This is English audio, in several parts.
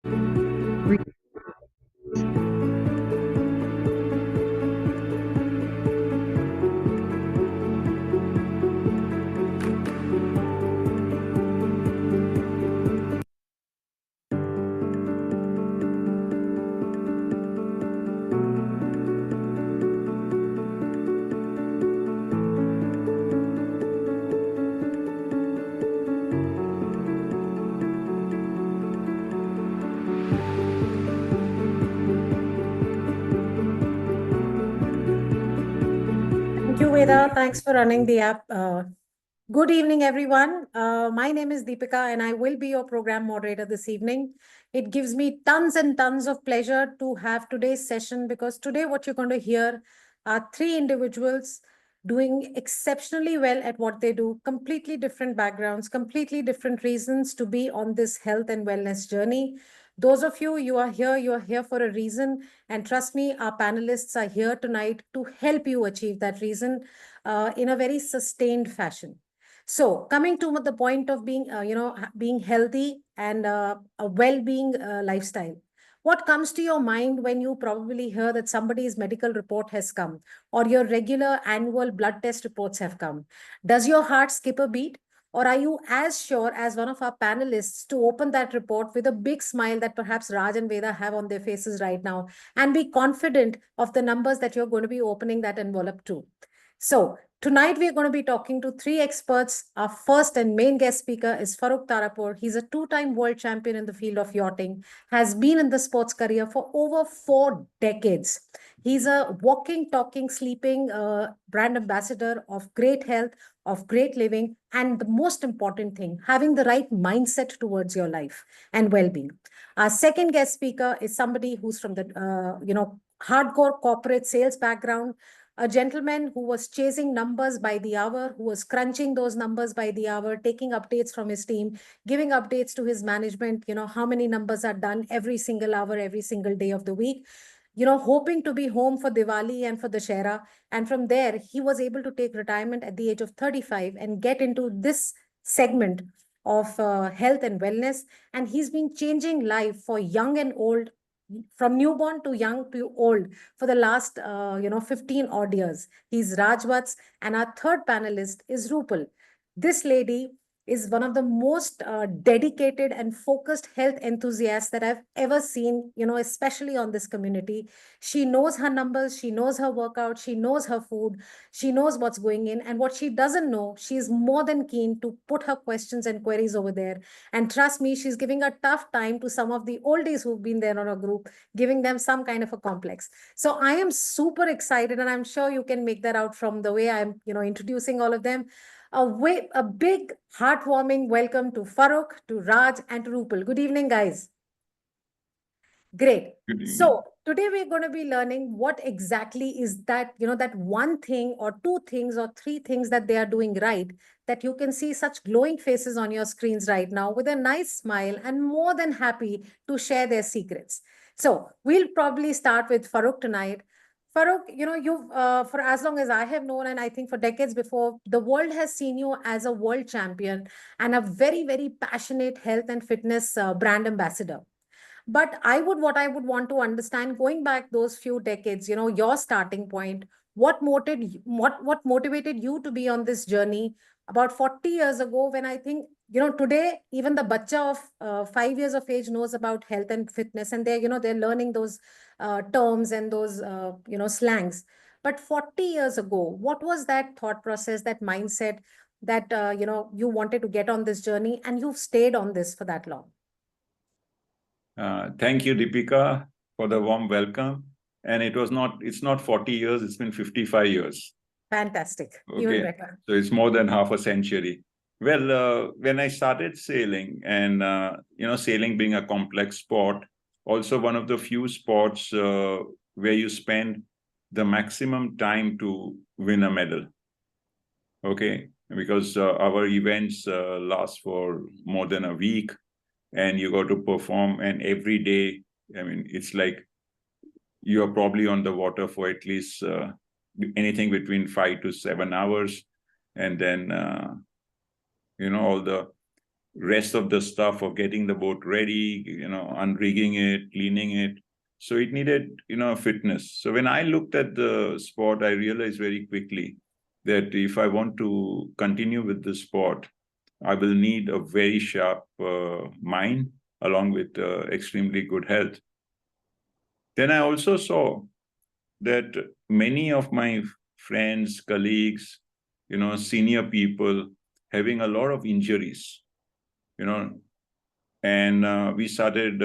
Thank you, Veda. Thanks for running the app. Good evening, everyone. My name is Deepika, and I will be your program moderator this evening. It gives me tons and tons of pleasure to have today's session because today, what you're going to hear are three individuals doing exceptionally well at what they do, completely different backgrounds, completely different reasons to be on this health and wellness journey. Those of you, you are here for a reason. And trust me, our panelists are here tonight to help you achieve that reason in a very sustained fashion. So coming to the point of being, being healthy and a well-being lifestyle. What comes to your mind when you probably hear that somebody's medical report has come or your regular annual blood test reports have come? Does your heart skip a beat? Or are you as sure as one of our panelists to open that report with a big smile that perhaps Raj and Veda have on their faces right now and be confident of the numbers that you're going to be opening that envelope to? So tonight we're going to be talking to three experts. Our first and main guest speaker is Farokh Tarapore. He's a two-time world champion in the field of yachting, has been in the sports career for over 4 decades. He's a walking, talking, sleeping brand ambassador of great health, of great living, and the most important thing, having the right mindset towards your life and well-being. Our second guest speaker is somebody who's from the, hardcore corporate sales background, a gentleman who was chasing numbers by the hour, who was crunching those numbers by the hour, taking updates from his team, giving updates to his management, how many numbers are done every single hour, every single day of the week, hoping to be home for Diwali and for the Shera. And from there, he was able to take retirement at the age of 35 and get into this segment of health and wellness. And he's been changing life for young and old, from newborn to young to old, for the last 15 odd years. He's Vats, and our third panelist is Rupal. This lady is one of the most dedicated and focused health enthusiasts that I've ever seen, especially on this community. She knows her numbers, she knows her workout, she knows her food, she knows what's going in. And what she doesn't know, she's more than keen to put her questions and queries over there. And trust me, she's giving a tough time to some of the oldies who've been there on a group, giving them some kind of a complex. So I am super excited, and I'm sure you can make that out from the way I'm, introducing all of them. A big, heartwarming welcome to Farokh, to Raj, and to Rupal. Good evening, guys. Great. So today we're going to be learning what exactly is that, that one thing or two things or three things that they are doing right, that you can see such glowing faces on your screens right now with a nice smile and more than happy to share their secrets. So we'll probably start with Farokh tonight. Farokh, you've, for as long as I have known, and I think for decades before, the world has seen you as a world champion and a very, very passionate health and fitness brand ambassador. But what I would want to understand, going back those few decades, your starting point, what motivated you to be on this journey about 40 years ago, when I think, today, even the bacha of 5 years of age knows about health and fitness, and they're learning those terms and those, slangs. But 40 years ago, what was that thought process, that mindset that, you wanted to get on this journey and you've stayed on this for that long? Thank you, Deepika, for the warm welcome. And it's not 40 years, it's been 55 years. Fantastic. Okay. Even better. So it's more than half a century. Well, when I started sailing, and, sailing being a complex sport, also one of the few sports where you spend the maximum time to win a medal. Okay. Because our events last for more than a week, and you got to perform, and every day, I mean, it's like you're probably on the water for at least anything between 5 to 7 hours. And then, all the rest of the stuff of getting the boat ready, unrigging it, cleaning it. So it needed, fitness. So when I looked at the sport, I realized very quickly that if I want to continue with the sport, I will need a very sharp mind along with extremely good health. Then I also saw that many of my friends, colleagues, senior people having a lot of injuries, and we started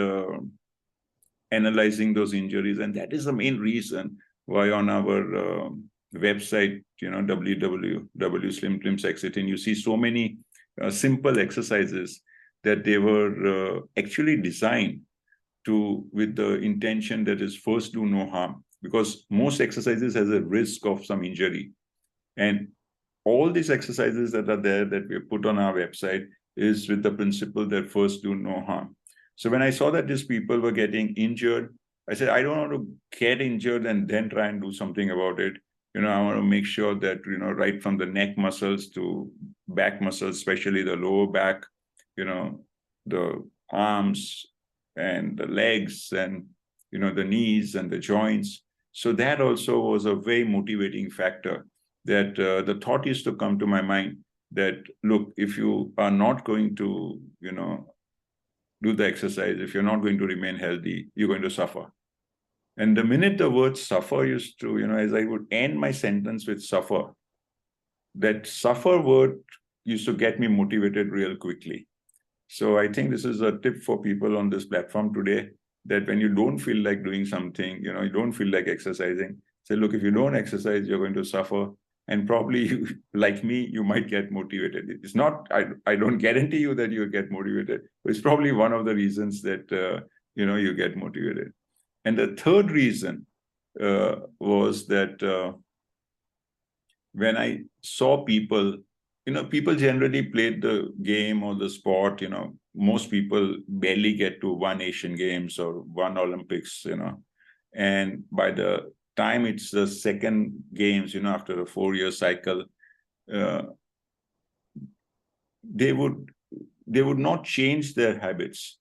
analyzing those injuries. And that is the main reason why on our website, www.slimtrimsexciting, you see so many simple exercises that they were actually designed with the intention that is first do no harm, because most exercises has a risk of some injury. And all these exercises that are there that we put on our website is with the principle that first do no harm. So when I saw that these people were getting injured, I said, I don't want to get injured and then try and do something about it. I want to make sure that, right from the neck muscles to back muscles, especially the lower back, the arms and the legs and, the knees and the joints. So that also was a very motivating factor, that the thought used to come to my mind that, look, if you are not going to, do the exercise, if you're not going to remain healthy, you're going to suffer. And the minute the word suffer used to, as I would end my sentence with suffer, that suffer word used to get me motivated real quickly. So I think this is a tip for people on this platform today, that when you don't feel like doing something, you don't feel like exercising, say, look, if you don't exercise, you're going to suffer. And probably you, like me, you might get motivated. It's not, I don't guarantee you that you get motivated, but it's probably one of the reasons that, you get motivated. And the third reason was that when I saw people, people generally played the game or the sport, most people barely get to one Asian Games or one Olympics, and by the time it's the second games, after a 4-year cycle, uh, they would not change their habits.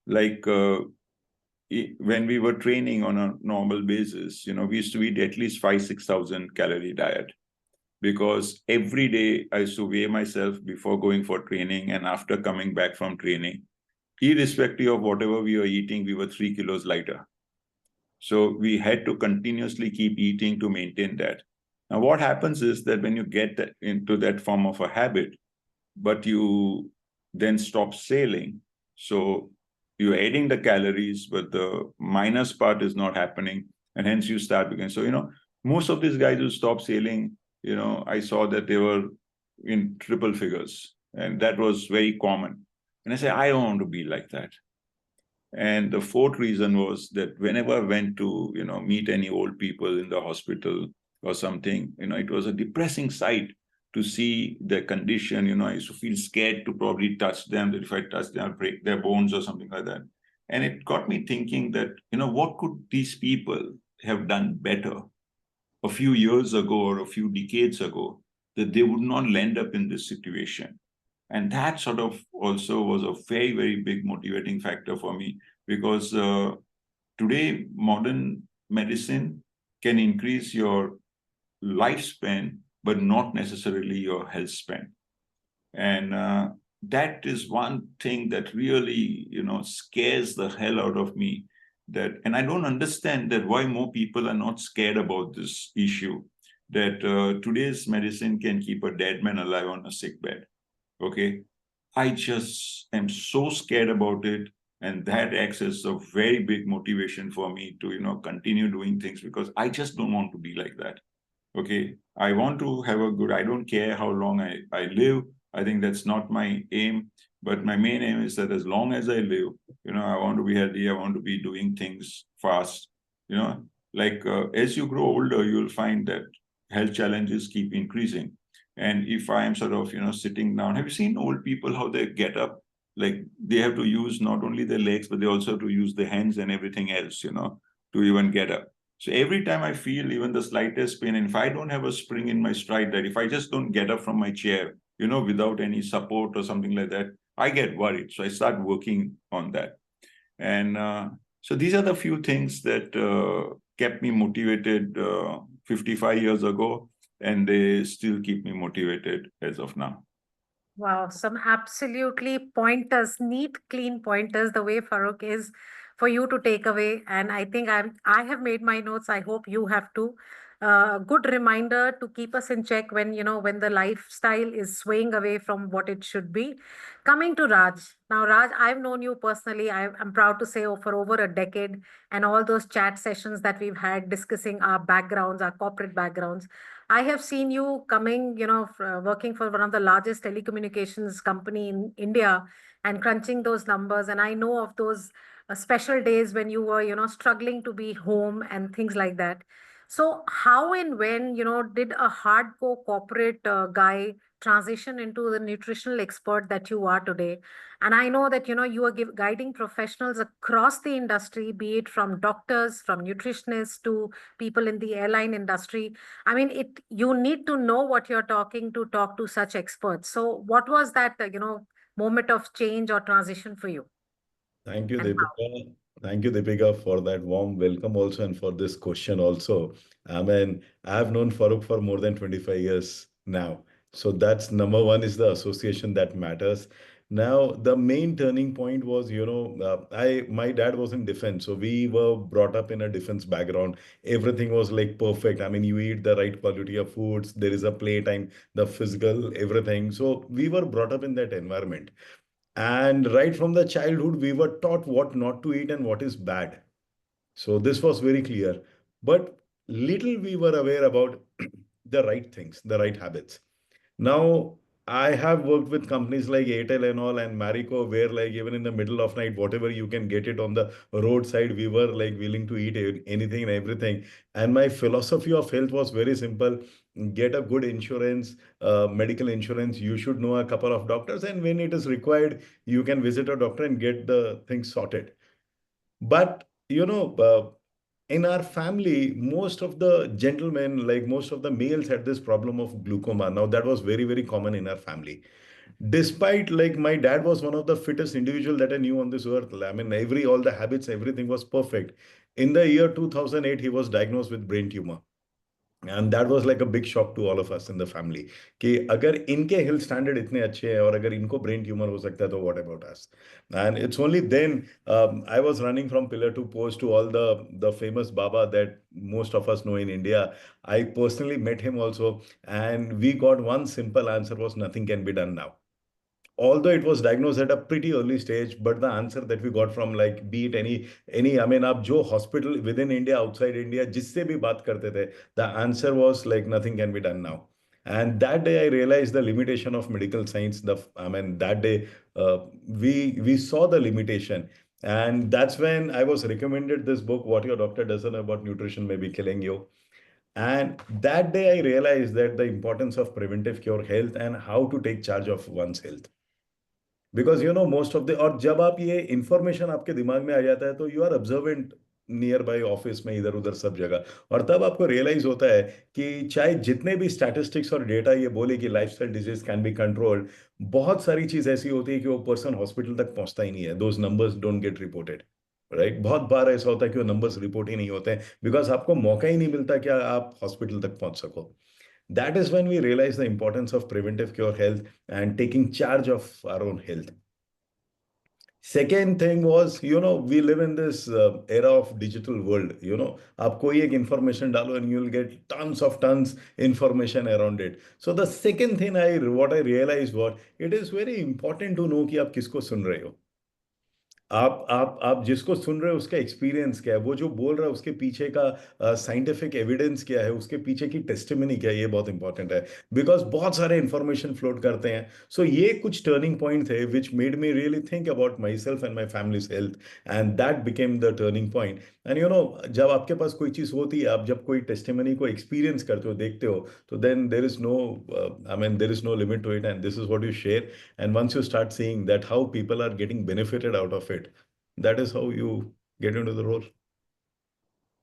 Like when we were training on a normal basis, we used to eat at least 5,000-6,000 calorie diet, because every day I used to weigh myself before going for training and after coming back from training. Irrespective of whatever we were eating, we were 3 kilos lighter. So we had to continuously keep eating to maintain that. Now, what happens is that when you get into that form of a habit, but you then stop sailing, so you're adding the calories, but the minus part is not happening, and hence you start again. So, most of these guys who stop sailing, I saw that they were in triple figures, and that was very common. And I said, I don't want to be like that. And the fourth reason was that whenever I went to, meet any old people in the hospital or something, it was a depressing sight to see their condition. I used to feel scared to probably touch them, that if I touch them, I'll break their bones or something like that. And it got me thinking that, what could these people have done better a few years ago or a few decades ago, that they would not land up in this situation? And that sort of also was a very, very big motivating factor for me, because today modern medicine can increase your lifespan, but not necessarily your health span. And that is one thing that really, scares the hell out of me. And I don't understand that why more people are not scared about this issue, that today's medicine can keep a dead man alive on a sick bed. Okay, I just am so scared about it, and that acts as a very big motivation for me to continue doing things, because I just don't want to be like that. Okay, I want to have I don't care how long I live. I think that's not my aim, but my main aim is that as long as I live, I want to be healthy. I want to be doing things fast. Like as you grow older, you'll find that health challenges keep increasing. And if I am sort of, sitting down, have you seen old people, how they get up? Like they have to use not only their legs, but they also have to use their hands and everything else, to even get up. So every time I feel even the slightest pain, and if I don't have a spring in my stride, that if I just don't get up from my chair, without any support or something like that, I get worried. So I start working on that. And so these are the few things that kept me motivated 55 years ago, and they still keep me motivated as of now. Wow, some absolutely pointers, neat, clean pointers, the way Farokh is for you to take away. And I think I have made my notes. I hope you have too. Good reminder to keep us in check when, when the lifestyle is swaying away from what it should be. Coming to Raj. Now, Raj, I've known you personally. I'm proud to say for over a decade, and all those chat sessions that we've had discussing our backgrounds, our corporate backgrounds. I have seen you coming, working for one of the largest telecommunications company in India and crunching those numbers. And I know of those special days when you were, struggling to be home and things like that. So how and when, did a hardcore corporate guy transition into the nutritional expert that you are today? And I know that, you are guiding professionals across the industry, be it from doctors, from nutritionists to people in the airline industry. I mean, you need to know what you're talking to talk to such experts. So what was that, moment of change or transition for you? Thank you, And Deepika. Thank you, Deepika, for that warm welcome also and for this question also. I mean, I've known Farooq for more than 25 years now. So that's number one is the association that matters. Now, the main turning point was, my dad was in defense. So we were brought up in a defense background. Everything was like perfect. I mean, you eat the right quality of foods, there is a playtime, the physical, everything. So we were brought up in that environment. And right from the childhood, we were taught what not to eat and what is bad. So this was very clear. But little we were aware about the right things, the right habits. Now, I have worked with companies like Airtel and all and Marico, where like even in the middle of night, whatever you can get it on the roadside, we were like willing to eat anything and everything. And my philosophy of health was very simple. Get a good insurance, medical insurance. You should know a couple of doctors. And when it is required, you can visit a doctor and get the things sorted. But, in our family, most of the gentlemen, like most of the males, had this problem of glaucoma. Now, that was very, very common in our family. Despite, like, my dad was one of the fittest individual that I knew on this earth. I mean, all the habits, everything was perfect. In the year 2008, he was diagnosed with brain tumor. And that was like a big shock to all of us in the family कि अगर इनके health standard इतने अच्छे हैं और अगर इनको brain tumor हो सकता है तो what about us? And it's only then I was running from pillar to post to all the famous Baba that most of us know in India. I personally met him also, and we got one simple answer was nothing can be done now, although it was diagnosed at a pretty early stage. But the answer that we got from, like, be it any I mean आप जो hospital within India, outside India, जिससे भी बात करते थे, the answer was like nothing can be done now. And that day I realized the limitation of medical science. That day we saw the limitation. And that's when I was recommended this book, What Your Doctor Doesn't Know About Nutrition May Be Killing You. And that day I realized that the importance of preventive cure health and how to take charge of one's health. Because most of the, और जब आप ये information आपके दिमाग में आ जाता है तो you are observant nearby office में, इधर उधर सब जगह। और तब आपको रियलाइज होता है कि चाहे जितने भी स्टैटिस्टिक्स और डेटा ये बोले कि lifestyle disease can be controlled, बहुत सारी चीज ऐसी होती है कि वो पर्सन हॉस्पिटल तक पहुंचता ही नहीं है। Those numbers don't get reported, right. बहुत बार ऐसा होता है कि वो नंबर्स रिपोर्ट ही नहीं होते हैं बिकॉज आपको मौका ही नहीं मिलता कि आप हॉस्पिटल तक पहुंच सको। That is when we realize the importance of preventive cure health and taking charge of our own health. Second thing was, we live in this era of digital world. आप कोई एक information डालो and you'll get tons information around it. So the second thing what I realized was, it is very important to know कि आप किसको सुन रहे हो। आप जिसको सुन रहे हो उसका एक्सपीरियंस क्या है, वो जो बोल रहा है उसके पीछे का साइंटिफिक एविडेंस क्या है, उसके पीछे की टेस्टिमनी क्या है, ये बहुत इंपॉर्टेंट है। बिकॉज बहुत सारे इंफॉर्मेशन फ्लोट करते हैं। सो ये कुछ टर्निंग पॉइंट थे which made me really think about my self and my families health, and that became the turning point. And जब आपके पास कोई चीज़ होती है, आप जब कोई टेस्टिमनी को एक्सपीरियंस करते हो, देखते हो, तो then there is no there is no limit to it, and this is what you share. And once you start seeing that how people are getting benefited out of it, that is how you get into the role.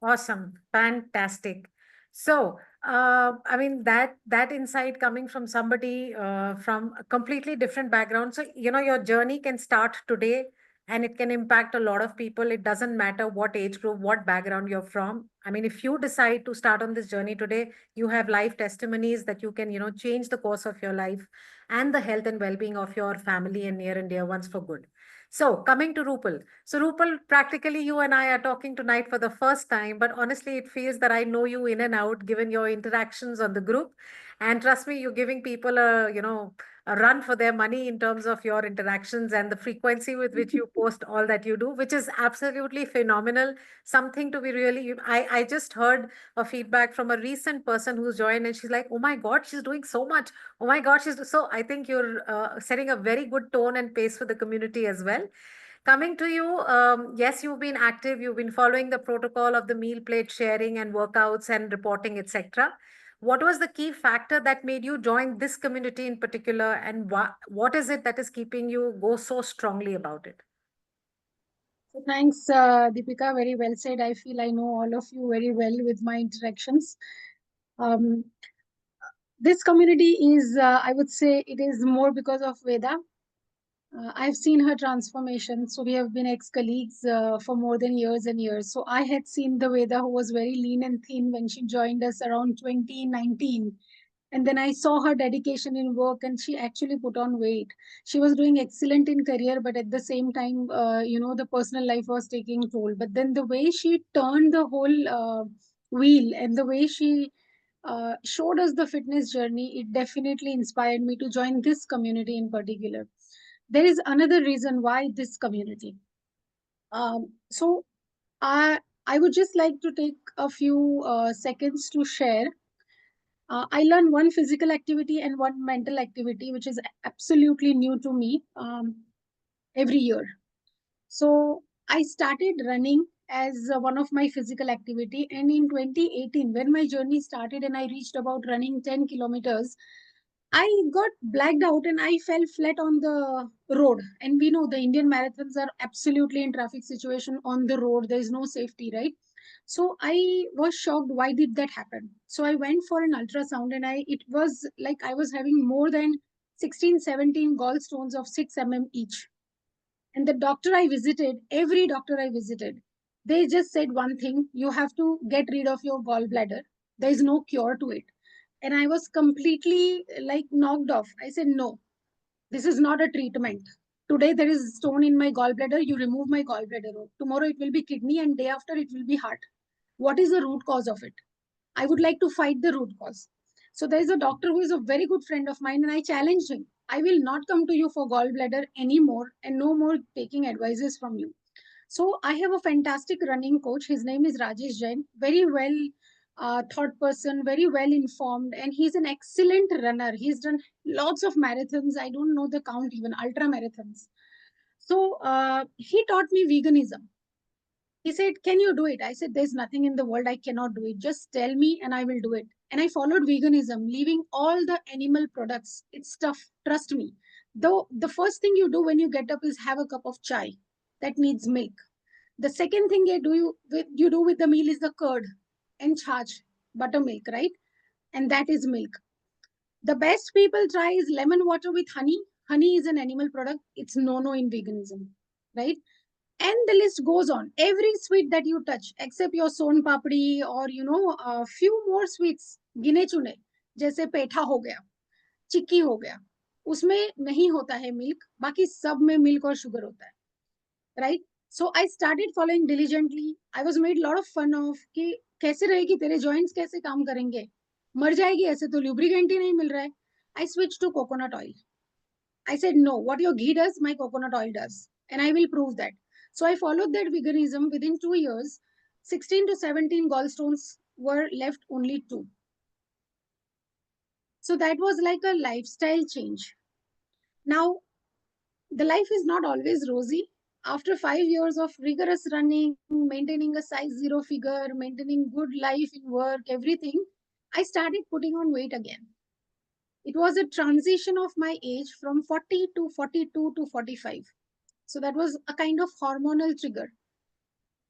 awesome. Fantastic. So, I mean, that insight coming from somebody from a completely different background. So, your journey can start today and it can impact a lot of people. It doesn't matter what age group, what background you're from. I mean, if you decide to start on this journey today, you have life testimonies that you can, change the course of your life and the health and well-being of your family and near and dear ones for good. So, coming to Rupal. So, Rupal, practically you and I are talking tonight for the first time, but honestly, it feels that I know you in and out given your interactions on the group. And trust me, you're giving people a run for their money in terms of your interactions and the frequency with which you post all that you do, which is absolutely phenomenal. Something to be really, I just heard a feedback from a recent person who's joined and she's like, oh my God, she's doing so much. Oh my God, so I think you're setting a very good tone and pace for the community as well. Coming to you, yes, you've been active. You've been following the protocol of the meal plate sharing and workouts and reporting, etc. What was the key factor that made you join this community in particular, and what is it that is keeping you go so strongly about it? So thanks, Deepika. Very well said. I feel I know all of you very well with my interactions. Um, this community is, I would say, it is more because of Veda. I've seen her transformation. So we have been ex-colleagues for more than years and years. So I had seen the Veda who was very lean and thin when she joined us around 2019. And then I saw her dedication in work and she actually put on weight. She was doing excellent in career, but at the same time, the personal life was taking toll. But then the way she turned the whole wheel and the way she showed us the fitness journey, it definitely inspired me to join this community in particular. There is another reason why this community. So I would just like to take a few seconds to share. I learned one physical activity and one mental activity, which is absolutely new to me every year. So I started running as one of my physical activity. And in 2018, when my journey started and I reached about running 10 kilometers, I got blacked out and I fell flat on the road. And we know the Indian marathons are absolutely in traffic situation on the road. There is no safety, right? So I was shocked. Why did that happen? So I went for an ultrasound and it was like I was having more than 16, 17 gallstones of 6 mm each. And the doctor I visited, every doctor I visited, they just said one thing: you have to get rid of your gallbladder. There is no cure to it. And I was completely like knocked off. I said, no, this is not a treatment. Today there is a stone in my gallbladder. You remove my gallbladder. Tomorrow it will be kidney, and day after it will be heart. What is the root cause of it? I would like to fight the root cause. So there is a doctor who is a very good friend of mine, and I challenged him. I will not come to you for gallbladder anymore, and no more taking advices from you. So I have a fantastic running coach. His name is Rajesh Jain. Very well thought person, very well informed, and he's an excellent runner. He's done lots of marathons. I don't know the count, even ultra marathons. So he taught me veganism. He said, can you do it? I said, there's nothing in the world I cannot do it. Just tell me and I will do it. And I followed veganism, leaving all the animal products. It's tough. Trust me. Though the first thing you do when you get up is have a cup of chai that needs milk. The second thing you do with the meal is the curd and chach, buttermilk, right? And that is milk. The best people try is lemon water with honey. Honey is an animal product. It's no in veganism, right? And the list goes on. Every sweet that you touch, except your son papdi or a few more sweets, गिने चुने, जैसे पेठा हो गया, चिक्की हो गया, उसमें नहीं होता है मिल्क, बाकी सब में मिल्क और शुगर होता है, right? So I started following diligently. I was made a lot of fun of कि कैसे रहेगी तेरे joints कैसे काम करेंगे, मर जाएगी ऐसे तो lubricant ही नहीं मिल रहा है. I switched to coconut oil. I said, no, what your ghee does, my coconut oil does. And I will prove that. So I followed that veganism. Within 2 years, 16 to 17 gallstones were left only 2. So that was like a lifestyle change. Now, the life is not always rosy. After 5 years of rigorous running, maintaining a size 0 figure, maintaining good life in work, everything, I started putting on weight again. It was a transition of my age from 40 to 42 to 45. So that was a kind of hormonal trigger.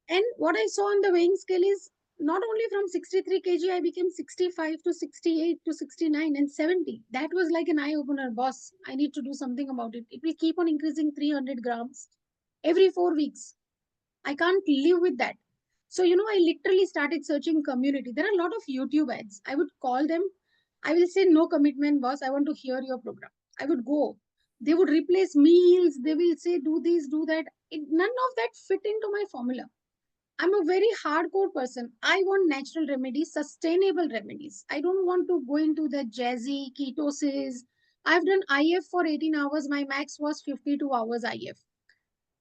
And what I saw on the weighing scale is not only from 63 kg, I became 65 to 68 to 69 and 70. That was like an eye opener, boss. I need to do something about it. It will keep on increasing 300 grams every 4 weeks. I can't live with that. So, I literally started searching community. There are a lot of YouTube ads. I would call them. I will say, no commitment, boss. I want to hear your program. I would go. They would replace meals. They will say, do this, do that. None of that fit into my formula. I'm a very hardcore person. I want natural remedies, sustainable remedies. I don't want to go into the jazzy ketosis. I've done IF for 18 hours. My max was 52 hours IF.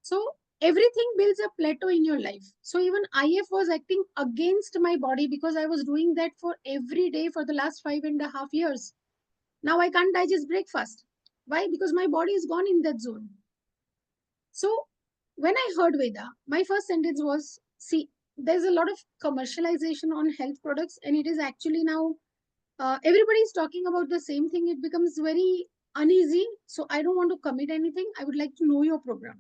So everything builds a plateau in your life. So even IF was acting against my body because I was doing that for every day for the last 5.5 years. Now I can't digest breakfast. Why? Because my body is gone in that zone. So when I heard Veda, my first sentence was, see, there's a lot of commercialization on health products, and it is actually now everybody is talking about the same thing. It becomes very uneasy. So I don't want to commit anything. I would like to know your program.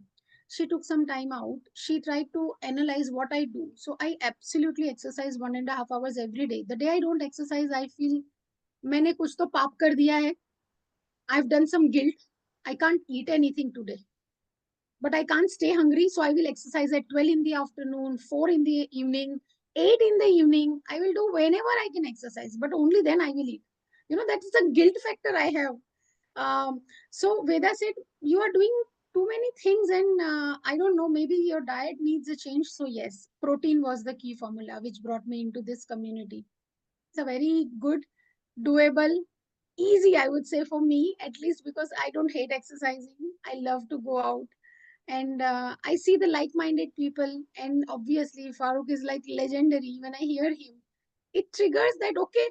She took some time out. She tried to analyze what I do. So I absolutely exercise 1.5 hours every day. The day I don't exercise, I feel मैंने कुछ तो पाप कर दिया है. I've done some guilt. I can't eat anything today. But I can't stay hungry, so I will exercise at 12 in the afternoon, 4 in the evening, 8 in the evening. I will do whenever I can exercise, but only then I will eat. That is the guilt factor I have. So Veda said, you are doing too many things, and I don't know, maybe your diet needs a change. So yes, protein was the key formula which brought me into this community. It's a very good, doable, easy, I would say, for me, at least, because I don't hate exercising. I love to go out, and I see the like-minded people, and obviously Farokh is like legendary. When I hear him, it triggers that, okay.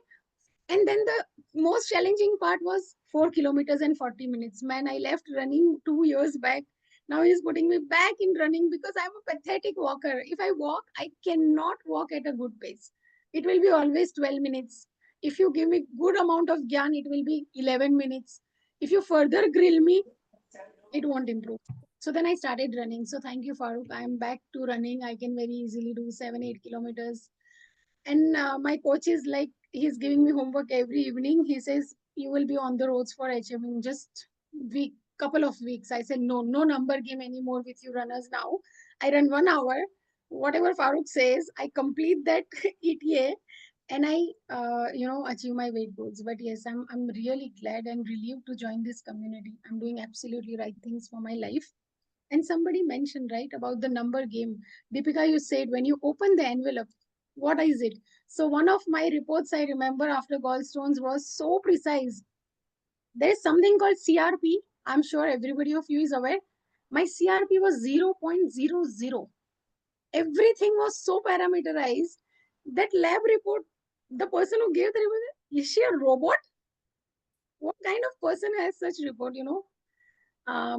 And then the most challenging part was 4 kilometers and 40 minutes. Man, I left running 2 years back. Now he's putting me back in running because I'm a pathetic walker. If I walk, I cannot walk at a good pace. It will be always 12 minutes. If you give me good amount of gyan, it will be 11 minutes. If you further grill me, it won't improve. So then I started running. So thank you, Farokh. I'm back to running. I can very easily do 7, 8 kilometers. And my coach is like, he's giving me homework every evening. He says, you will be on the roads for HM in just couple of weeks. I said, no number game anymore with you runners now. I run 1 hour. Whatever Farokh says, I complete that ETA, and I, achieve my weight goals. But yes, I'm really glad and relieved to join this community. I'm doing absolutely right things for my life. And somebody mentioned, right, about the number game. Deepika, you said when you open the envelope, what is it? So one of my reports I remember after gallstones was so precise. There is something called CRP. I'm sure everybody of you is aware. My CRP was 0.00. Everything was so parameterized. That lab report, the person who gave the report, is she a robot? What kind of person has such report,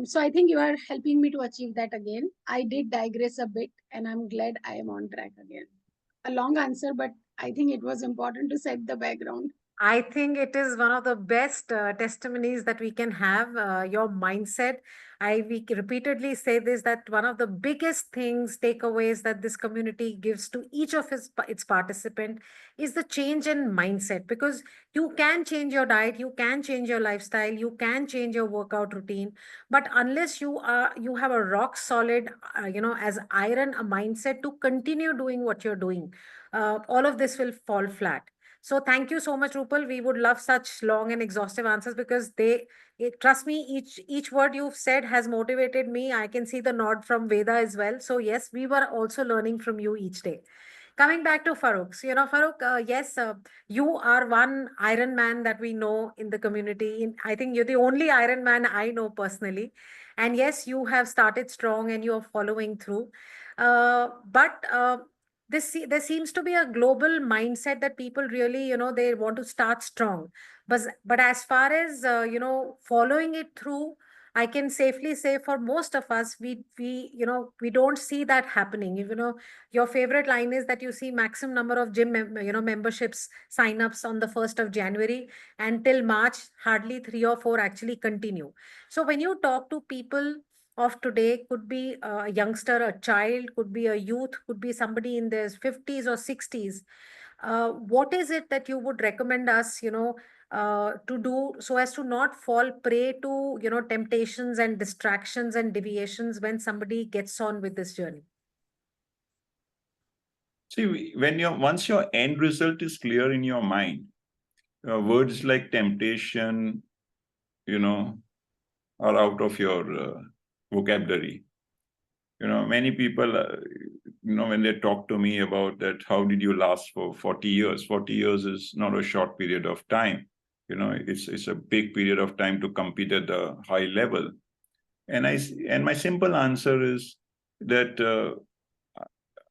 So I think you are helping me to achieve that again. I did digress a bit, and I'm glad I am on track again. A long answer, but I think it was important to set the background. I think it is one of the best testimonies that we can have. Your mindset. We repeatedly say this, that one of the biggest things, takeaways that this community gives to each of its participant is the change in mindset. Because you can change your diet, you can change your lifestyle, you can change your workout routine, but unless you have a rock solid, as iron, a mindset to continue doing what you're doing, all of this will fall flat. So thank you so much, Rupal. We would love such long and exhaustive answers, because trust me, each word you've said has motivated me. I can see the nod from Veda as well. So yes, we were also learning from you each day. Coming back to Farokh. So, Farokh, yes, you are one Iron Man that we know in the community. I think you're the only Iron Man I know personally. And yes, you have started strong and you're following through. But there seems to be a global mindset that people really, they want to start strong. But as far as, following it through, I can safely say for most of us, we don't see that happening. Your favorite line is that you see maximum number of memberships sign-ups on the 1st of January, and till March, hardly 3 or 4 actually continue. So when you talk to people of today, could be a youngster, a child, could be a youth, could be somebody in their 50s or 60s. What is it that you would recommend us, to do so as to not fall prey to, temptations and distractions and deviations when somebody gets on with this journey? See, once your end result is clear in your mind, words like temptation, are out of your vocabulary. Many people, when they talk to me about that, how did you last for 40 years? 40 years is not a short period of time. It's a big period of time to compete at the high level. And my simple answer is that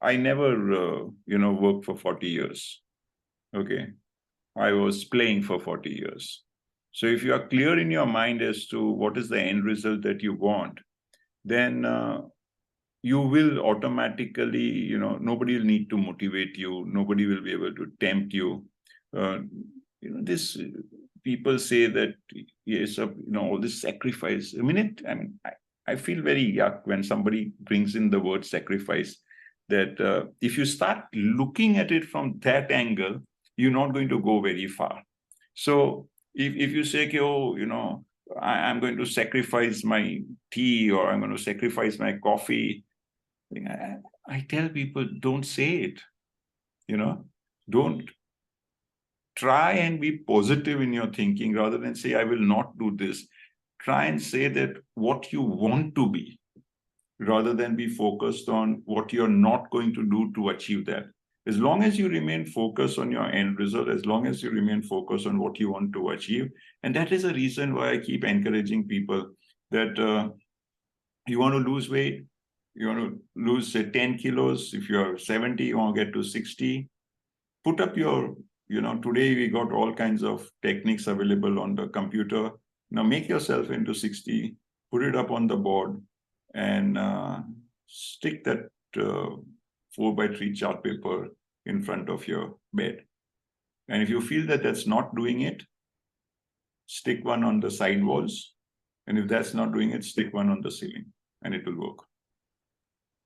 I never, worked for 40 years. Okay. I was playing for 40 years. So if you are clear in your mind as to what is the end result that you want, then you will automatically, nobody will need to motivate you. Nobody will be able to tempt you. This people say that, yes, all this sacrifice. I feel very yuck when somebody brings in the word sacrifice, that if you start looking at it from that angle, you're not going to go very far. So if you say, I'm going to sacrifice my tea, or I'm going to sacrifice my coffee, I tell people, don't say it. Don't try and be positive in your thinking rather than say, I will not do this. Try and say that what you want to be, rather than be focused on what you're not going to do to achieve that. As long as you remain focused on your end result, as long as you remain focused on what you want to achieve, and that is a reason why I keep encouraging people that you want to lose weight, you want to lose, say, 10 kilos. If you're 70, you want to get to 60. Put up your, today we got all kinds of techniques available on the computer. Now make yourself into 60, put it up on the board, and stick that 4x3 chart paper in front of your bed. And if you feel that that's not doing it, stick one on the side walls. And if that's not doing it, stick one on the ceiling, and it will work.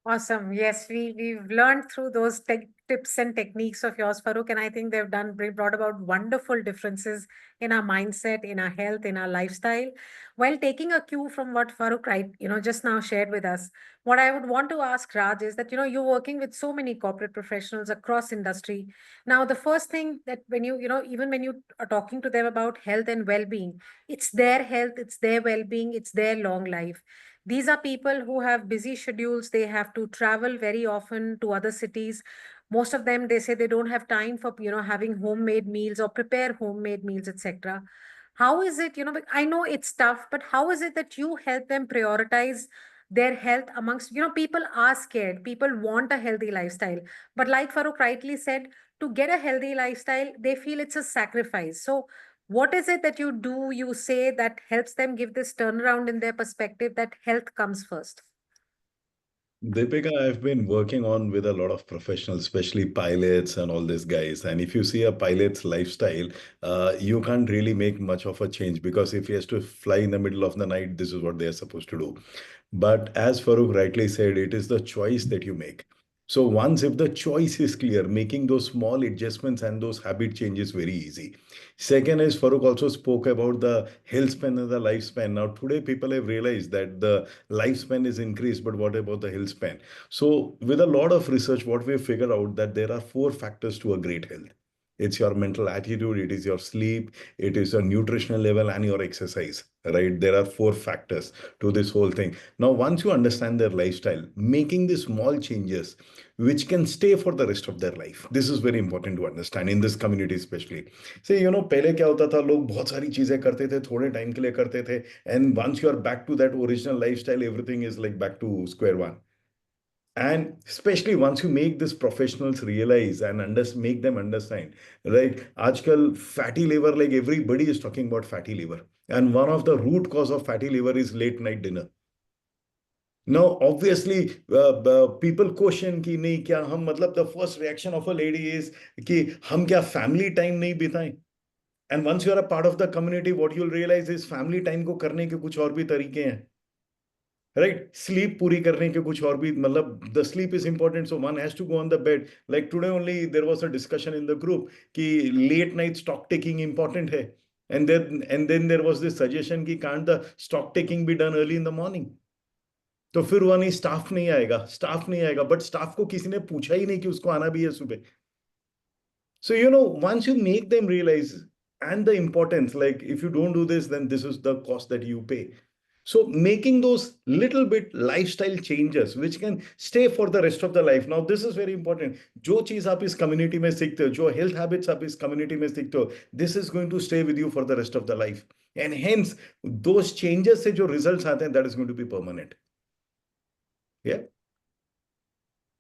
Awesome. Yes, we've learned through those tips and techniques of yours, Farokh, and I think they've brought about wonderful differences in our mindset, in our health, in our lifestyle. While taking a cue from what Farokh, right, just now shared with us, what I would want to ask Raj is that, you're working with so many corporate professionals across industry. Now, the first thing that when even when you are talking to them about health and well-being, it's their health, it's their well-being, it's their long life. These are people who have busy schedules. They have to travel very often to other cities. Most of them, they say they don't have time for, having homemade meals or prepare homemade meals, etc. How is it, I know it's tough, but how is it that you help them prioritize their health amongst, people are scared. People want a healthy lifestyle. But like Farokh rightly said, to get a healthy lifestyle, they feel it's a sacrifice. So what is it that you do, you say, that helps them give this turnaround in their perspective that health comes first? Deepika, I've been working on with a lot of professionals, especially pilots and all these guys. And if you see a pilot's lifestyle, you can't really make much of a change, because if he has to fly in the middle of the night, this is what they are supposed to do. But as Farokh rightly said, it is the choice that you make. So once if the choice is clear, making those small adjustments and those habit changes very easy. Second is, Farokh also spoke about the health span and the lifespan. Now today people have realized that the lifespan is increased, but what about the health span? So with a lot of research, what we have figured out that there are four factors to a great health. It's your mental attitude, it is your sleep, it is your nutritional level, and your exercise, right? There are four factors to this whole thing. Now, once you understand their lifestyle, making these small changes which can stay for the rest of their life. This is very important to understand in this community, especially. Say, पहले क्या होता था, लोग बहुत सारी चीजें करते थे, थोड़े टाइम के लिए करते थे, and once you are back to that original lifestyle, everything is like back to square one. And especially once you make these professionals realize and make them understand, right? Ajkal fatty liver, like everybody is talking about fatty liver, and one of the root cause of fatty liver is late night dinner. Now, obviously, people question कि नहीं क्या हम, मतलब the first reaction of a lady is कि हम क्या family time नहीं बिताएं? And once you are a part of the community, what you'll realize is family time को करने के कुछ और भी तरीके हैं, right? Sleep पूरी करने के कुछ और भी मतलब the sleep is important, so one has to go on the bed. Like today only there was a discussion in the group कि late night stock taking important है, and then there was this suggestion कि can't the stock taking be done early in the morning? तो फिर वह नहीं, staff नहीं आएगा, staff नहीं आएगा, बट स्टाफ को किसी ने पूछा ही नहीं कि उसको आना भी है सुबह. So, once you make them realize and the importance, like if you don't do this, then this is the cost that you pay. So making those little bit lifestyle changes which can stay for the rest of the life. Now, this is very important. जो चीज आप इस community में सीखते हो, जो health habits आप इस community में सीखते हो, this is going to stay with you for the rest of the life. And hence, those changes से जो results आते हैं, that is going to be permanent. Yeah.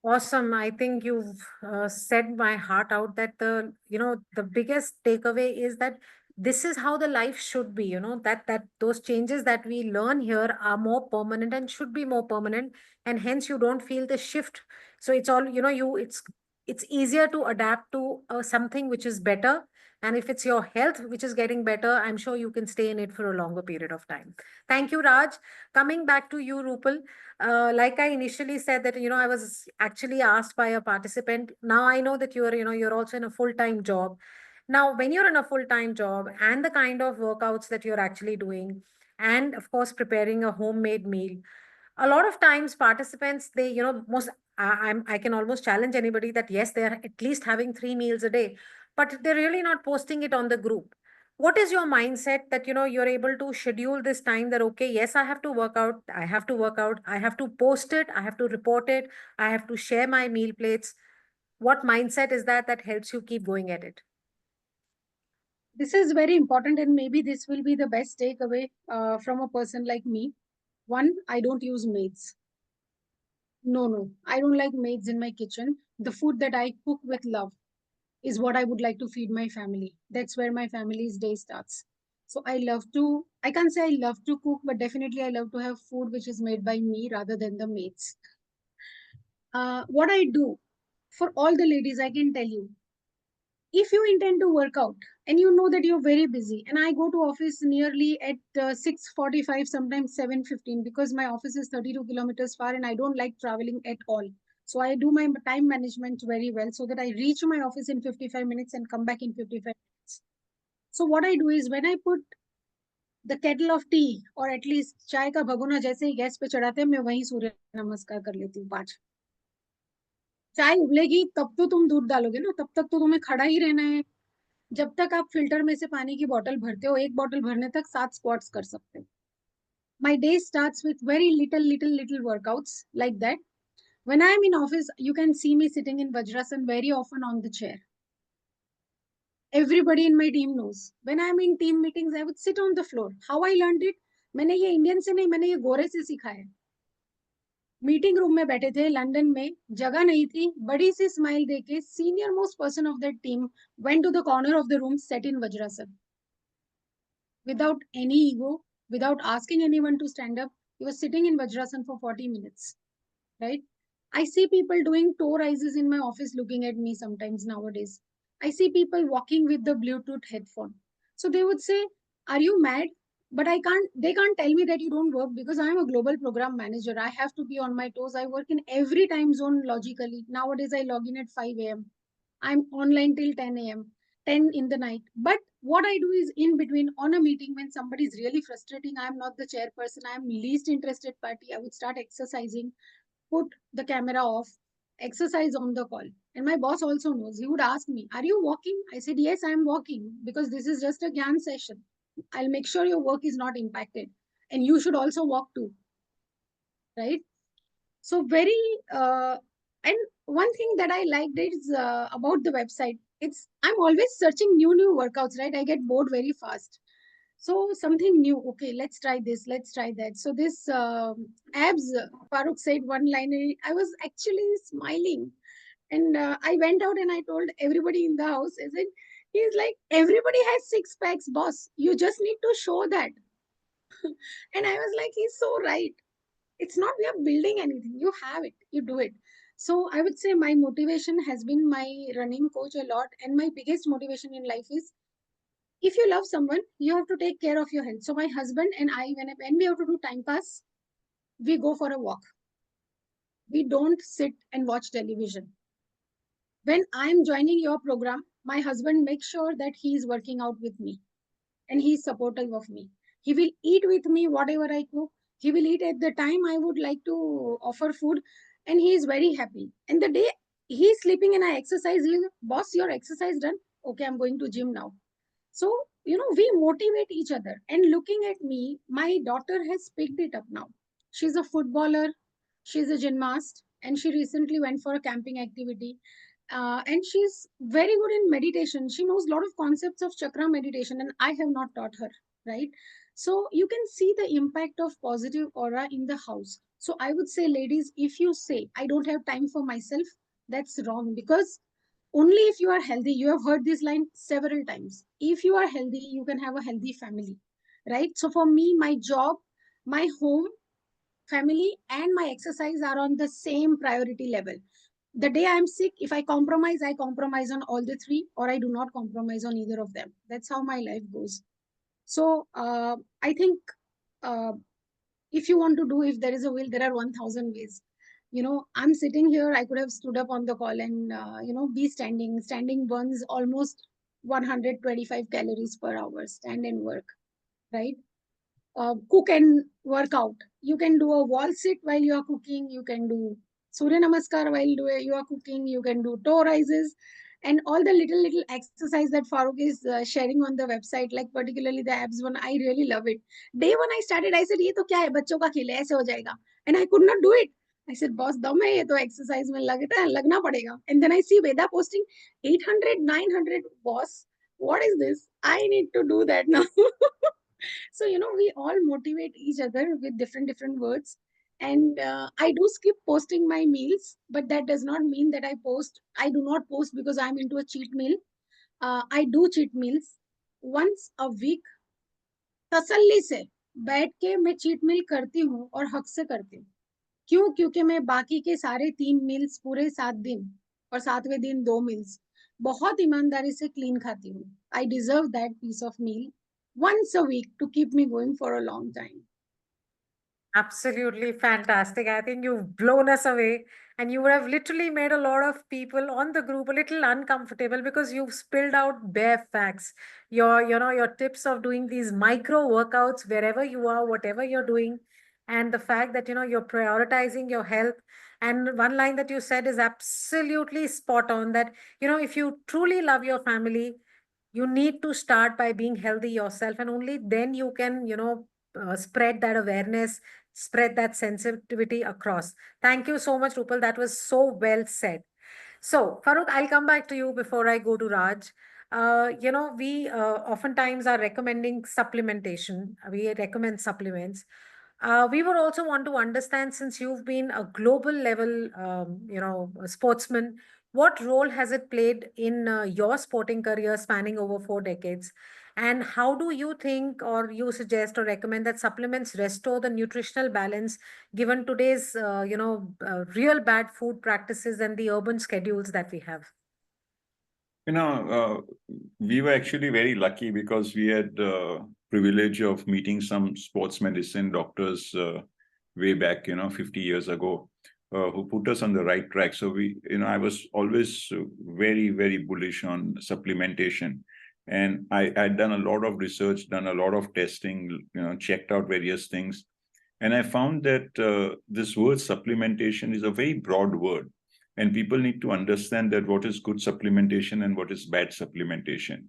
Awesome. I think you've said my heart out that the biggest takeaway is that this is how the life should be, that those changes that we learn here are more permanent and should be more permanent, and hence you don't feel the shift. So it's all, it's easier to adapt to something which is better. And if it's your health which is getting better, I'm sure you can stay in it for a longer period of time. Thank you, Raj. Coming back to you, Rupal. Like I initially said that, I was actually asked by a participant. Now I know that you're also in a full-time job. Now, when you're in a full-time job and the kind of workouts that you're actually doing, and of course, preparing a homemade meal, a lot of times participants, they, I can almost challenge anybody that yes, they're at least having 3 meals a day, but they're really not posting it on the group. What is your mindset that you're able to schedule this time that okay, yes, I have to work out, I have to work out, I have to post it, I have to report it, I have to share my meal plates? What mindset is that helps you keep going at it? This is very important, and maybe this will be the best takeaway from a person like me. One, I don't use maids. No, I don't like maids in my kitchen. The food that I cook with love is what I would like to feed my family. That's where my family's day starts. So I can't say I love to cook, but definitely I love to have food which is made by me rather than the maids. What I do for all the ladies, I can tell you, if you intend to work out and you know that you're very busy, and I go to office nearly at 6:45, sometimes 7:15, because my office is 32 kilometers far and I don't like traveling at all. So I do my time management very well so that I reach my office in 55 minutes and come back in 55 minutes. So what I do is when I put the kettle of tea, or at least चाय का भगोना जैसे ही gas पे चढ़ाते हैं, मैं वहीं सूर्य नमस्कार कर लेती हूँ 5. चाय उबलेगी तब तो तुम दूध डालोगे ना, तब तक तो तुम्हें खड़ा ही रहना है. जब तक आप फिल्टर में से पानी की बॉटल भरते हो, एक बॉटल भरने तक 7 स्क्वाट्स कर सकते हो. My day starts with very little workouts like that. When I am in office, you can see me sitting in Vajrasan very often on the chair. Everybody in my team knows. When I am in team meetings, I would sit on the floor. How I learned it? मैंने ये Indian से नहीं, मैंने ये गोरे से सीखा है. Meeting room में बैठे थे लंदन में, जगह नहीं थी, बड़ी सी स्माइल देके senior most person of that team went to the corner of the room, sat in Vajrasan. Without any ego, without asking anyone to stand up, he was sitting in Vajrasan for 40 minutes, right? I see people doing toe rises in my office looking at me sometimes nowadays. I see people walking with the Bluetooth headphone. So they would say, are you mad? But they can't tell me that you don't work, because I am a global program manager. I have to be on my toes. I work in every time zone logically. Nowadays, I log in at 5 a.m. I'm online till 10 a.m., 10 in the night. But what I do is in between on a meeting, when somebody is really frustrating, I'm not the chairperson, I'm least interested party, I would start exercising, put the camera off, exercise on the call. And my boss also knows. He would ask me, are you walking? I said, yes, I'm walking, because this is just a GAN session. I'll make sure your work is not impacted. And you should also walk too. Right? So and one thing that I liked is about the website. I'm always searching new workouts, right? I get bored very fast. So something new. Okay, let's try this. Let's try that. So this abs, Farokh said one line. I was actually smiling, and I went out and I told everybody in the house. I said, he's like, everybody has 6 packs, boss. You just need to show that. And I was like, he's so right. It's not we are building anything. You have it. You do it. So I would say my motivation has been my running coach a lot, and my biggest motivation in life is, if you love someone, you have to take care of your health. So my husband and I, when we have to do time pass, we go for a walk. We don't sit and watch television. When I'm joining your program, my husband makes sure that he is working out with me and he is supportive of me. He will eat with me whatever I cook. He will eat at the time I would like to offer food, and he is very happy. And the day he is sleeping and I exercise, he will, boss, your exercise done? Okay, I'm going to gym now. So, we motivate each other. And looking at me, my daughter has picked it up now. She's a footballer, she's a gymnast, and she recently went for a camping activity. And she's very good in meditation. She knows a lot of concepts of chakra meditation, and I have not taught her, right? So you can see the impact of positive aura in the house. So I would say, ladies, if you say, I don't have time for myself, that's wrong, because only if you are healthy, you have heard this line several times. If you are healthy, you can have a healthy family, right? So for me, my job, my home, family, and my exercise are on the same priority level. The day I'm sick, if I compromise on all the three, or I do not compromise on either of them. That's how my life goes. So I think uh, if you want to do, if there is a will, there are 1,000 ways. I'm sitting here, I could have stood up on the call and be standing burns almost 125 calories per hour, stand and work, right? Cook and work out. You can do a wall sit while you are cooking. You can do Surya Namaskar while you are cooking. You can do toe rises, and all the little exercise that Farokh is sharing on the website, like particularly the abs one. I really love it. Day one I started, I said, "ये तो क्या है? बच्चों का खेल है, ऐसे हो जाएगा," and I could not do it. I said, "Boss, दम है ये तो exercise में लगता है, लगना पड़ेगा." And then I see Veda posting 800, 900. Boss, what is this? I need to do that now. So we all motivate each other with different words. And I do skip posting my meals, but that does not mean that I do not post because I'm into a cheat meal. I do cheat meals once a week. तसल्ली से बैठ के मैं cheat meal करती हूँ और हक से करती हूँ. क्यों? क्योंकि मैं बाकी के सारे 3 मील्स पूरे 7 दिन और 7वें दिन 2 मील्स बहुत ईमानदारी से क्लीन खाती हूँ. I deserve that piece of meal once a week to keep me going for a long time. Absolutely fantastic. I think you've blown us away, and you would have literally made a lot of people on the group a little uncomfortable because you've spilled out bare facts. Your tips of doing these micro workouts wherever you are, whatever you're doing, and the fact that, you're prioritizing your health. And one line that you said is absolutely spot on, that, if you truly love your family, you need to start by being healthy yourself, and only then you can, spread that awareness, spread that sensitivity across. Thank you so much, Rupal. That was so well said. So, Farokh, I'll come back to you before I go to Raj. We oftentimes are recommending supplementation. We recommend supplements. We would also want to understand, since you've been a global level, a sportsman, what role has it played in your sporting career spanning over 4 decades? And how do you think, or you suggest or recommend that supplements restore the nutritional balance given today's, real bad food practices and the urban schedules that we have? We were actually very lucky because we had the privilege of meeting some sports medicine doctors way back, 50 years ago, who put us on the right track. So I was always very, very bullish on supplementation. And I had done a lot of research, done a lot of testing, checked out various things. And I found that this word supplementation is a very broad word. And people need to understand that what is good supplementation and what is bad supplementation.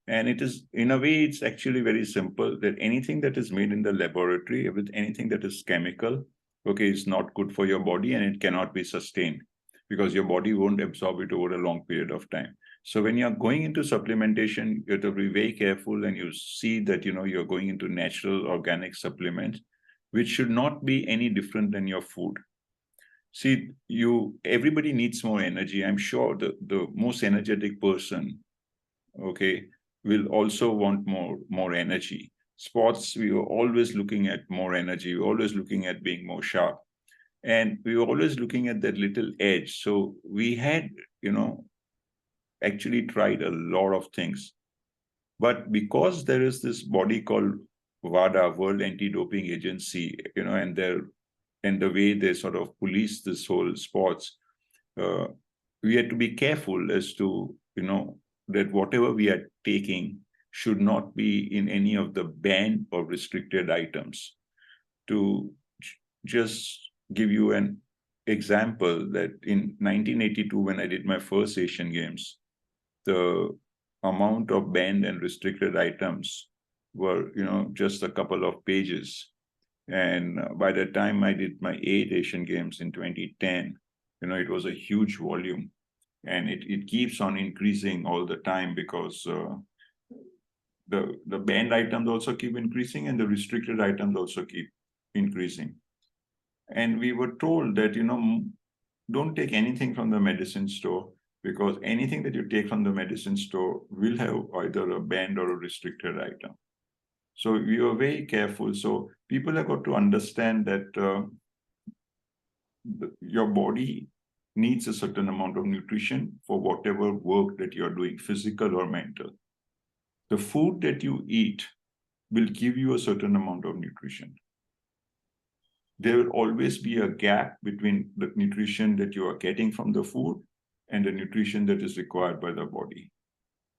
And it is, in a way, it's actually very simple, that anything that is made in the laboratory with anything that is chemical, okay, is not good for your body, and it cannot be sustained because your body won't absorb it over a long period of time. So when you're going into supplementation, you have to be very careful, and you see that, you're going into natural organic supplements, which should not be any different than your food. See, everybody needs more energy. I'm sure the most energetic person, okay, will also want more energy. Sports, we were always looking at more energy. We were always looking at being more sharp. And we were always looking at that little edge. So we had, actually tried a lot of things. But because there is this body called WADA, World Anti-Doping Agency, and their and the way they sort of police this whole sports, we had to be careful as to, that whatever we are taking should not be in any of the banned or restricted items. To just give you an example, that in 1982, when I did my first Asian Games, the amount of banned and restricted items were, just a couple of pages. And by the time I did my 8th Asian Games in 2010, it was a huge volume. And it keeps on increasing all the time, because the banned items also keep increasing and the restricted items also keep increasing. And we were told that, don't take anything from the medicine store, because anything that you take from the medicine store will have either a banned or a restricted item. So we were very careful. So people have got to understand that your body needs a certain amount of nutrition for whatever work that you're doing, physical or mental. The food that you eat will give you a certain amount of nutrition. There will always be a gap between the nutrition that you are getting from the food and the nutrition that is required by the body.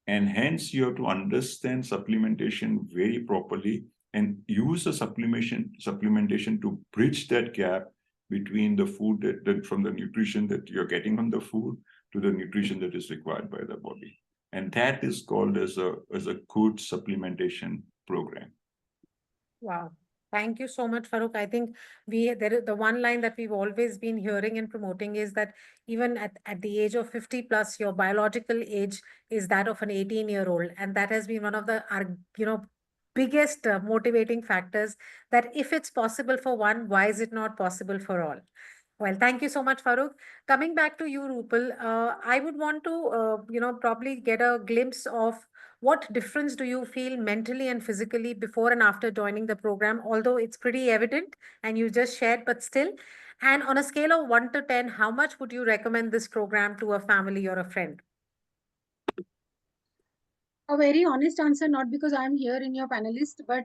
And hence, you have to understand supplementation very properly and use the supplementation to bridge that gap between the food that from the nutrition that you're getting from the food to the nutrition that is required by the body. And that is called as a good supplementation program. Wow. Thank you so much, Farokh. I think the one line that we've always been hearing and promoting is that even at the age of 50 plus, your biological age is that of an 18-year-old. And that has been one of our biggest motivating factors, that if it's possible for one, why is it not possible for all? Well, thank you so much, Farokh. Coming back to you, Rupal, I would want to, probably get a glimpse of what difference do you feel mentally and physically before and after joining the program, although it's pretty evident and you just shared, but still. And on a scale of 1 to 10, how much would you recommend this program to a family or a friend? A very honest answer, not because I'm here in your panelist, but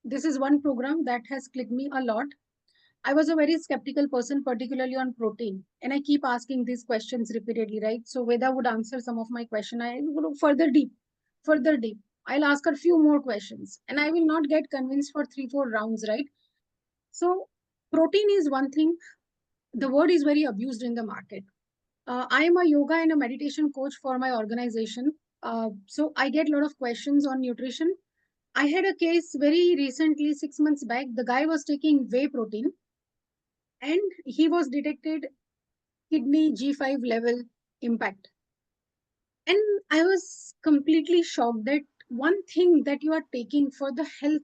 this is one program that has clicked me a lot. I was a very skeptical person, particularly on protein, and I keep asking these questions repeatedly, right? So Veda would answer some of my question. I will go further deep. I'll ask her a few more questions, and I will not get convinced for 3-4 rounds, right? So protein is one thing. The word is very abused in the market. I am a yoga and a meditation coach for my organization. So I get a lot of questions on nutrition. I had a case very recently, 6 months back. The guy was taking whey protein and he was detected kidney G5 level impact. And I was completely shocked that one thing that you are taking for the health,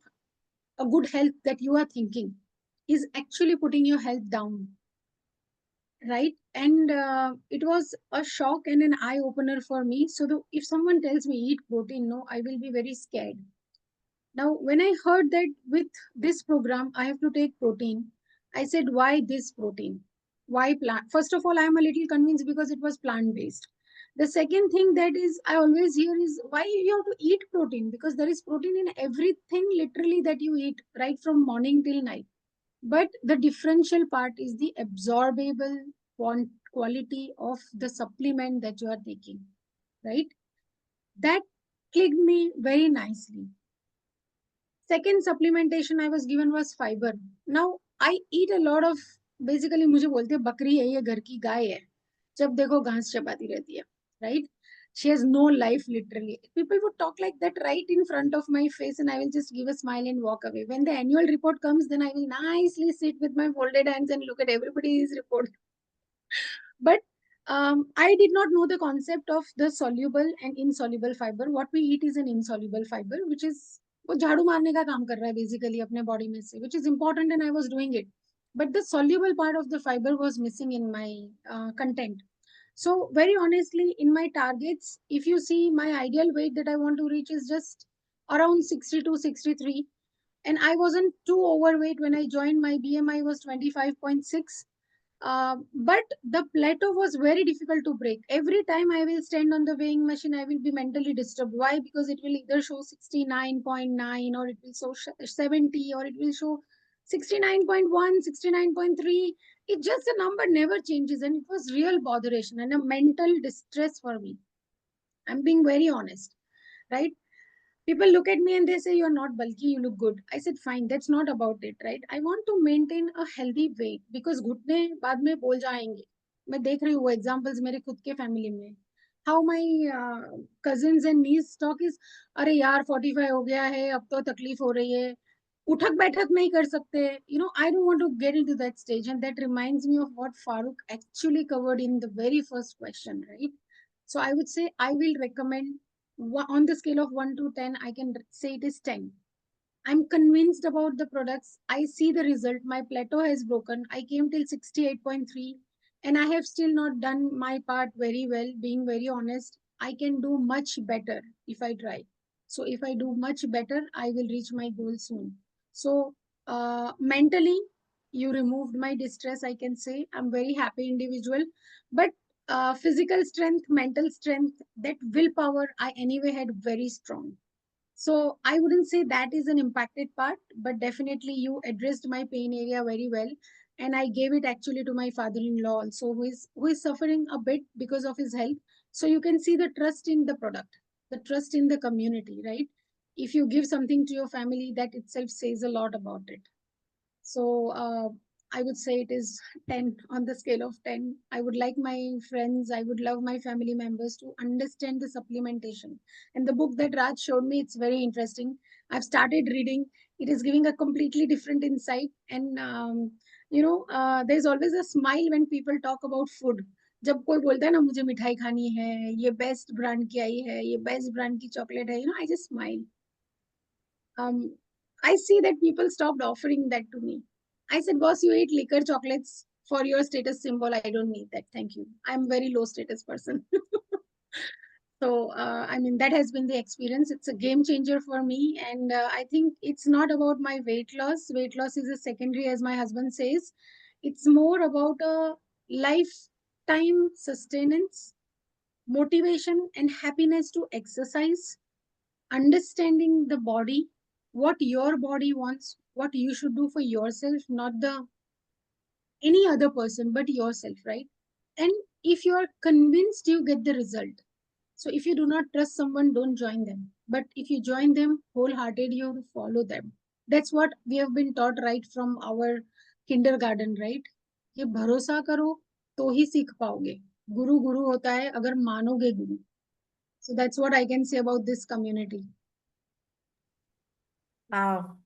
a good health that you are thinking, is actually putting your health down. Right? And it was a shock and an eye opener for me. So if someone tells me eat protein, no, I will be very scared. Now, when I heard that with this program, I have to take protein, I said, why this protein? Why plant? First of all, I am a little convinced because it was plant-based. The second thing that is I always hear is why you have to eat protein, because there is protein in everything literally that you eat, right from morning till night. But the differential part is the absorbable quality of the supplement that you are taking, right? That clicked me very nicely. Second supplementation I was given was fiber. Now I eat a lot of, basically मुझे बोलते हैं बकरी है ये घर की गाय है, जब देखो घास चबाती रहती है, right? She has no life literally. People would talk like that right in front of my face and I will just give a smile and walk away. When the annual report comes, then I will nicely sit with my folded hands and look at everybody's report. But I did not know the concept of the soluble and insoluble fiber. What we eat is an insoluble fiber, which is वो झाड़ू मारने का काम कर रहा है basically अपने body में से, which is important and I was doing it. But the soluble part of the fiber was missing in my content. So very honestly, in my targets, if you see my ideal weight that I want to reach is just around 62, 63. And I wasn't too overweight when I joined. My BMI was 25.6. But the plateau was very difficult to break. Every time I will stand on the weighing machine, I will be mentally disturbed. Why? Because it will either show 69.9 or it will show 70 or it will show 69.1, 69.3. It's just a number, never changes. And it was real botheration and a mental distress for me. I'm being very honest, right? People look at me and they say, you're not bulky, you look good. I said, fine, that's not about it, right? I want to maintain a healthy weight because घुटने बाद में बोल जाएंगे. मैं देख रही हूँ examples मेरे खुद के family में. How my cousins and niece talk is, अरे यार 45 हो गया है, अब तो तकलीफ हो रही है. उठक बैठक नहीं कर सकते. You know, I don't want to get into that stage. And that reminds me of what Farokh actually covered in the very first question, right? So I would say I will recommend on the scale of 1 to 10, I can say it is 10. I'm convinced about the products. I see the result. My plateau has broken. I came till 68.3 and I have still not done my part very well. Being very honest, I can do much better if I try. So if I do much better, I will reach my goal soon. So mentally, you removed my distress, I can say. I'm very happy individual. But physical strength, mental strength, that willpower, I anyway had very strong. So I wouldn't say that is an impacted part, but definitely you addressed my pain area very well. And I gave it actually to my father-in-law also, who is suffering a bit because of his health. So you can see the trust in the product, the trust in the community, right? If you give something to your family, that itself says a lot about it. So I would say it is 10 on the scale of 10. I would like my friends, I would love my family members to understand the supplementation. And the book that Raj showed me, it's very interesting. I've started reading. It is giving a completely different insight. And, there's always a smile when people talk about food. जब कोई बोलता है ना मुझे मिठाई खानी है, ये बेस्ट ब्रांड की आई है, ये बेस्ट ब्रांड की चॉकलेट है, I just smile. I see that people stopped offering that to me. I said, boss, you eat liquor chocolates for your status symbol. I don't need that. Thank you. I'm a very low status person. So, that has been the experience. It's a game changer for me. And I think it's not about my weight loss. Weight loss is a secondary, as my husband says. It's more about a lifetime sustenance, motivation, and happiness to exercise, understanding the body, what your body wants, what you should do for yourself, not the any other person but yourself, right? And if you are convinced, you get the result. So if you do not trust someone, don't join them. But if you join them wholehearted, you follow them. That's what we have been taught right from our kindergarten, right? कि भरोसा करो तो ही सीख पाओगे. गुरु गुरु होता है अगर मानोगे गुरु. So that's what I can say about this community. Wow.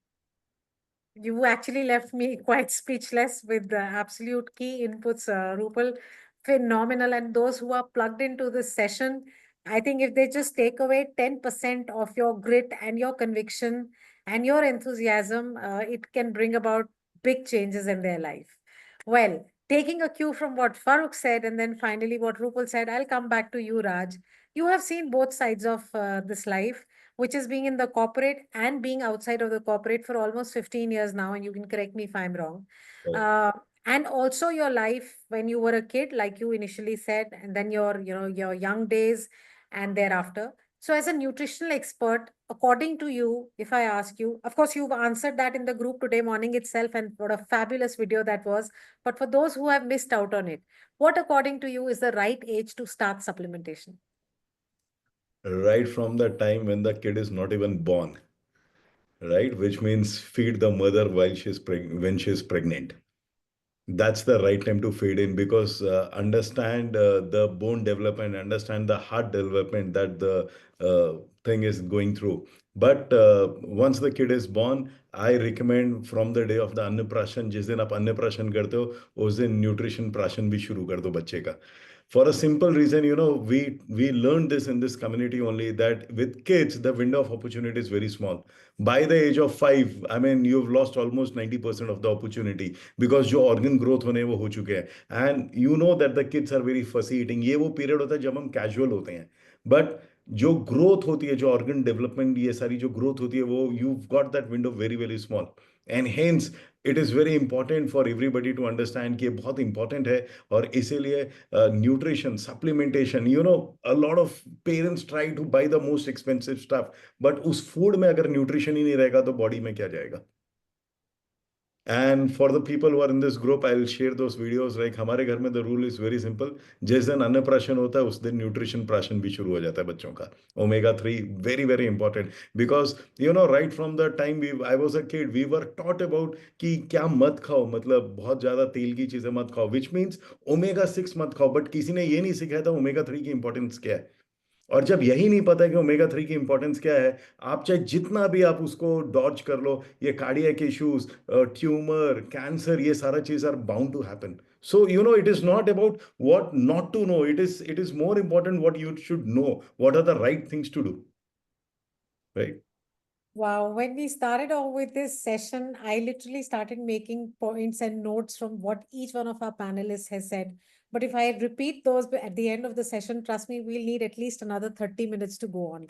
You actually left me quite speechless with the absolute key inputs, Rupal. Phenomenal. And those who are plugged into this session, I think if they just take away 10% of your grit and your conviction and your enthusiasm, it can bring about big changes in their life. Well, taking a cue from what Farokh said and then finally what Rupal said, I'll come back to you, Raj. You have seen both sides of this life, which is being in the corporate and being outside of the corporate for almost 15 years now. And you can correct me if I'm wrong. Oh. And also your life when you were a kid, like you initially said, and then your young days and thereafter. So as a nutritional expert, according to you, if I ask you, of course, you've answered that in the group today morning itself, and what a fabulous video that was. But for those who have missed out on it, what according to you is the right age to start supplementation? Right from the time when the kid is not even born, right? Which means feed the mother while when she's pregnant. That's the right time to feed in, because understand the bone development, understand the heart development that the thing is going through. But once the kid is born, I recommend from the day of the अन्नप्राशन, जिस दिन आप अन्नप्राशन करते हो उस दिन nutrition प्राशन भी शुरू कर दो बच्चे का. For a simple reason, we learned this in this community only, that with kids the window of opportunity is very small. By the age of 5, I mean, you've lost almost 90% of the opportunity, because जो organ growth होने वो हो चुके हैं. And you know that the kids are very fussy eating. ये वो period होता है जब हम casual होते हैं. But जो growth होती है, जो organ development, ये सारी जो growth होती है, वो you've got that window very very small. And hence it is very important for everybody to understand कि ये बहुत important है. और इसीलिए nutrition, supplementation, a lot of parents try to buy the most expensive stuff, but उस food में अगर nutrition ही नहीं रहेगा तो body में क्या जाएगा? And for the people who are in this group, I'll share those videos. Like हमारे घर में the rule is very simple. जिस दिन अन्न प्राशन होता है उस दिन न्यूट्रिशन प्राशन भी शुरू हो जाता है बच्चों का. Omega-3 very very important because right from the time I was a kid, we were taught about कि क्या मत खाओ, मतलब बहुत ज्यादा तेल की चीजें मत खाओ, which means omega-6 मत खाओ. बट किसी ने ये नहीं सिखाया था omega-3 की इंपॉर्टेंस क्या है. और जब यही नहीं पता है कि ओमेगा-3 की इंपॉर्टेंस क्या है, आप चाहे जितना भी आप उसको डॉज कर लो, ये कार्डियक इश्यूज, ट्यूमर, कैंसर, ये सारा चीज are bound to happen. So it is not about what not to know. It is more important what you should know. What are the right things to do, right? Wow, when we started off with this session, I literally started making points and notes from what each one of our panelists has said. But if I repeat those at the end of the session, trust me, we'll need at least another 30 minutes to go on.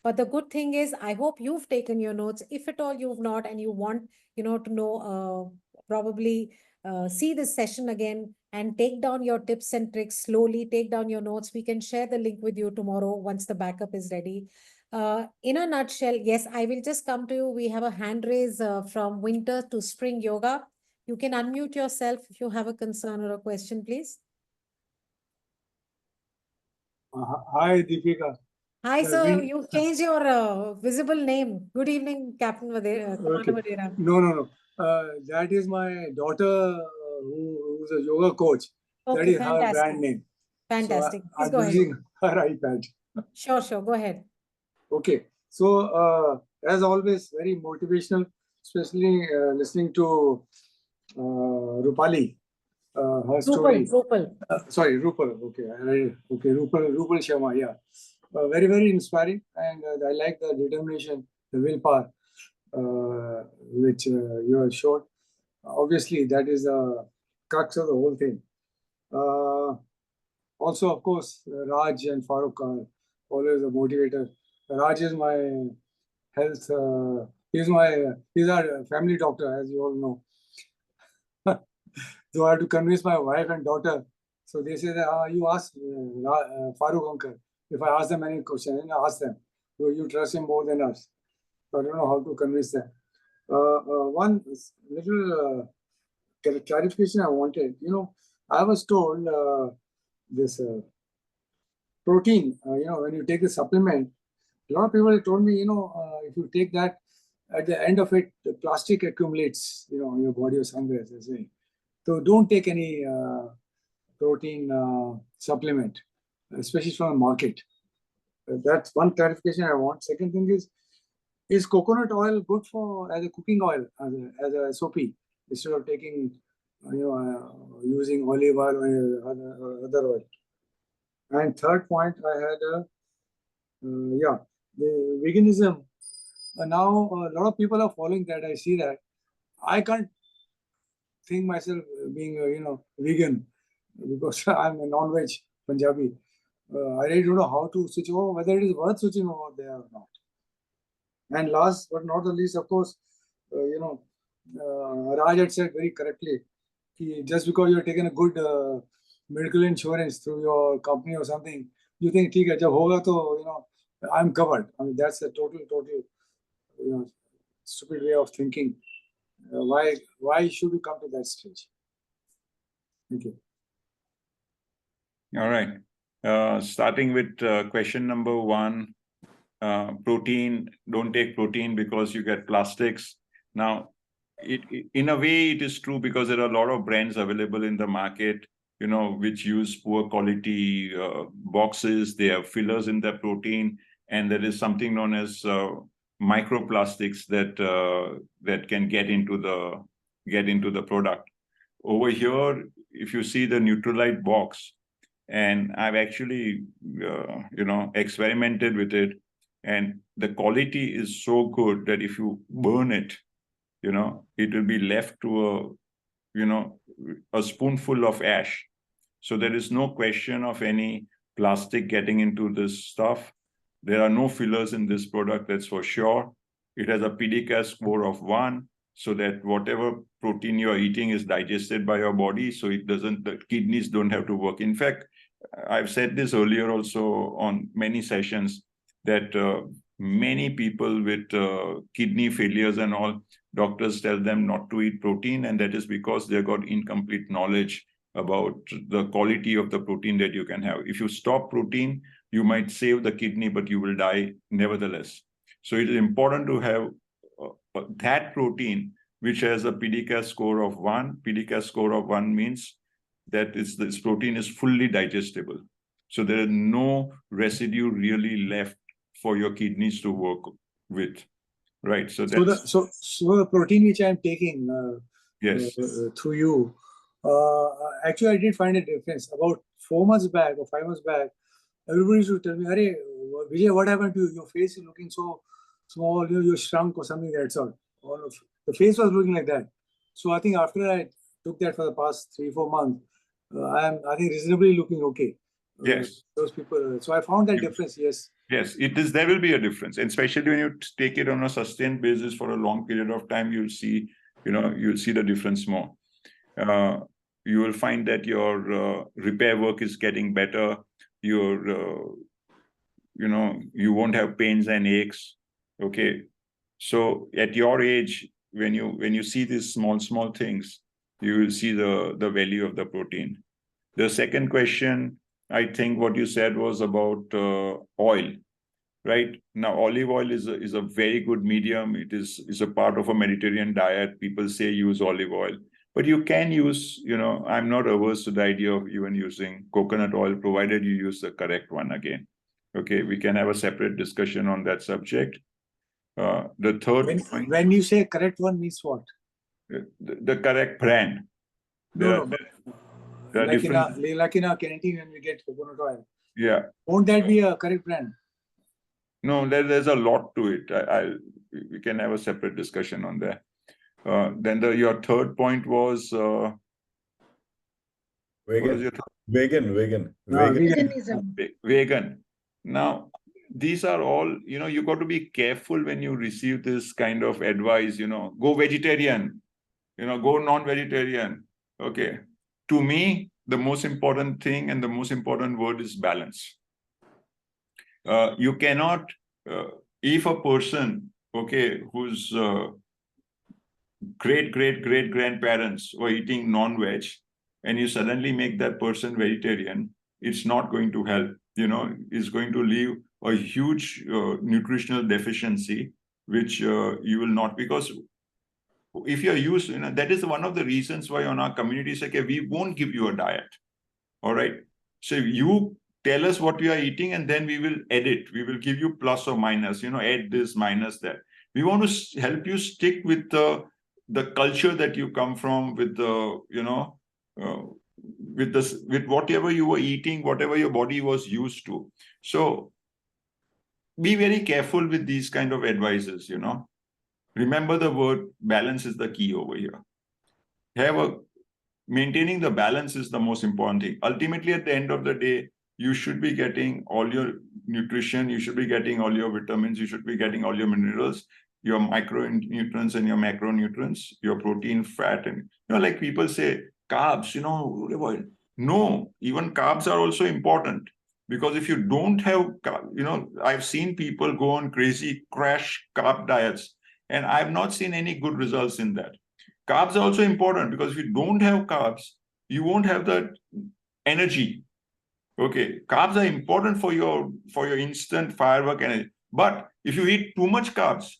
But the good thing is, I hope you've taken your notes. If at all you've not and you want, to know, probably see this session again and take down your tips and tricks slowly, take down your notes. We can share the link with you tomorrow once the backup is ready. In a nutshell, yes, I will just come to you. We have a hand raise from winter to spring yoga. You can unmute yourself if you have a concern or a question, please. Hi, Deepika. Hi, sir. You've changed your visible name. Good evening, Captain Vadera. Okay. Vadera. No. That is my daughter who's a yoga coach. Okay, that is fantastic. her brand name. Fantastic. So Please I'm go ahead. using her iPad. Sure. Go ahead. Okay. So as always, very motivational, especially listening to Rupali, her story. Rupal. Sorry, Rupal. Okay. Rupal Sharma. Yeah. Very, very inspiring. And I like the determination, the willpower, which you have showed. Obviously, that is the crux of the whole thing. Also, of course, Raj and Farokh are always a motivator. Raj is my health, he's our family doctor, as you all know. So I have to convince my wife and daughter. So they say that you ask Farokh uncle, if I ask them any question, and I ask them, you trust him more than us. So I don't know how to convince them. One little clarification I wanted. I was told this protein, when you take the supplement, a lot of people told me, if you take that, at the end of it, the plastic accumulates, in your body or somewhere, as they say. So don't take any protein supplement, especially from the market. That's one clarification I want. Second thing is coconut oil good as a cooking oil, as a SOP, instead of taking, using olive oil or other oil? And third point, I had the veganism. Now a lot of people are following that. I see that. I can't think myself being vegan because I'm a non-veg Punjabi. I really don't know how to switch over, whether it is worth switching over there or not. And last but not the least, of course, Raj had said very correctly, just because you're taking a good medical insurance through your company or something, you think, "Theek hai, jab hoga to, I'm covered." I mean, that's a total, stupid way of thinking. Why should we come to that stage? Thank you. All right. Starting with question number 1, protein. Don't take protein because you get plastics. Now, in a way, it is true because there are a lot of brands available in the market, which use poor quality boxes. They have fillers in their protein, and there is something known as microplastics that can get into the product. Over here, if you see the Neutralite box, and I've actually experimented with it, and the quality is so good that if you burn it, it will be left to a spoonful of ash. So there is no question of any plastic getting into this stuff. There are no fillers in this product, that's for sure. It has a PDCAS score of 1, so that whatever protein you're eating is digested by your body, so the kidneys don't have to work. In fact, I've said this earlier also on many sessions, that many people with kidney failures and all, doctors tell them not to eat protein, and that is because they got incomplete knowledge about the quality of the protein that you can have. If you stop protein, you might save the kidney, but you will die nevertheless. So it is important to have that protein which has a PDCAS score of 1. PDCAS score of 1 means that this protein is fully digestible. So there is no residue really left for your kidneys to work with, right? So that's so the protein which I am taking yes, through you, actually I did find a difference. About 4 months back or 5 months back, everybody used to tell me, "Arey, Vijay, what happened to you? Your face is looking so small. You shrunk or something like that sort." All of the face was looking like that. So I think after I took that for the past 3-4 months, I think reasonably looking okay. yes. Those people. So I found that difference. Yes. Yes, it is. There will be a difference, and especially when you take it on a sustained basis for a long period of time, you'll see, you'll see the difference more. You will find that your repair work is getting better. Your, you won't have pains and aches. Okay, so at your age, when you see these small things, you will see the value of the protein. The second question, I think what you said was about oil, right? Now, olive oil is a very good medium. It is a part of a Mediterranean diet. People say use olive oil, but you can use, I'm not averse to the idea of even using coconut oil, provided you use the correct one again. Okay, we can have a separate discussion on that subject. The third point, when you say correct one means what? The correct brand. No. There are like different. Like in a canteen when we get coconut oil. Yeah. Won't that be a correct brand? No, there's a lot to it. We can have a separate discussion on that. Then your third point was vegan. Vegan. Now, these are all, you got to be careful when you receive this kind of advice, go vegetarian, go non-vegetarian. Okay. To me, the most important thing and the most important word is balance. You cannot, if a person, okay, whose great grandparents were eating non-veg, and you suddenly make that person vegetarian, it's not going to help. It's going to leave a huge nutritional deficiency, which you will not, because if you're used, that is one of the reasons why on our community say, okay, we won't give you a diet. All right. So you tell us what you are eating, and then we will edit. We will give you plus or minus, add this, minus that. We want to help you stick with the culture that you come from, with the, with whatever you were eating, whatever your body was used to. So be very careful with these kind of advices, Remember the word balance is the key over here. Maintaining the balance is the most important thing. Ultimately, at the end of the day, you should be getting all your nutrition, you should be getting all your vitamins, you should be getting all your minerals, your micronutrients and your macronutrients, your protein, fat, and like people say, carbs, no, even carbs are also important, because if you don't have, I've seen people go on crazy crash carb diets, and I've not seen any good results in that. Carbs are also important, because if you don't have carbs, you won't have that energy. Okay, carbs are important for your instant firework energy. But if you eat too much carbs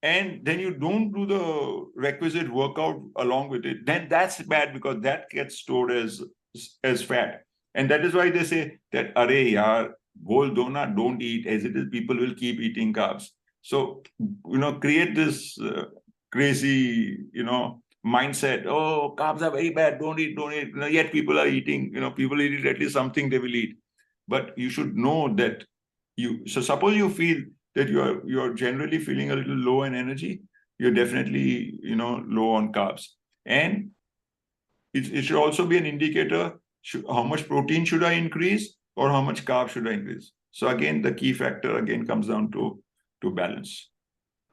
and then you don't do the requisite workout along with it, then that's bad, because that gets stored as fat. And that is why they say that, arey yaar, bol do na, don't eat. As it is, people will keep eating carbs. So, create this crazy, mindset. Oh, carbs are very bad. Don't eat. Yet people are eating. People eat at least something they will eat. But you should know that so suppose you feel that you're generally feeling a little low in energy, you're definitely, low on carbs. And it should also be an indicator, how much protein should I increase or how much carb should I increase? So again, the key factor again comes down to balance.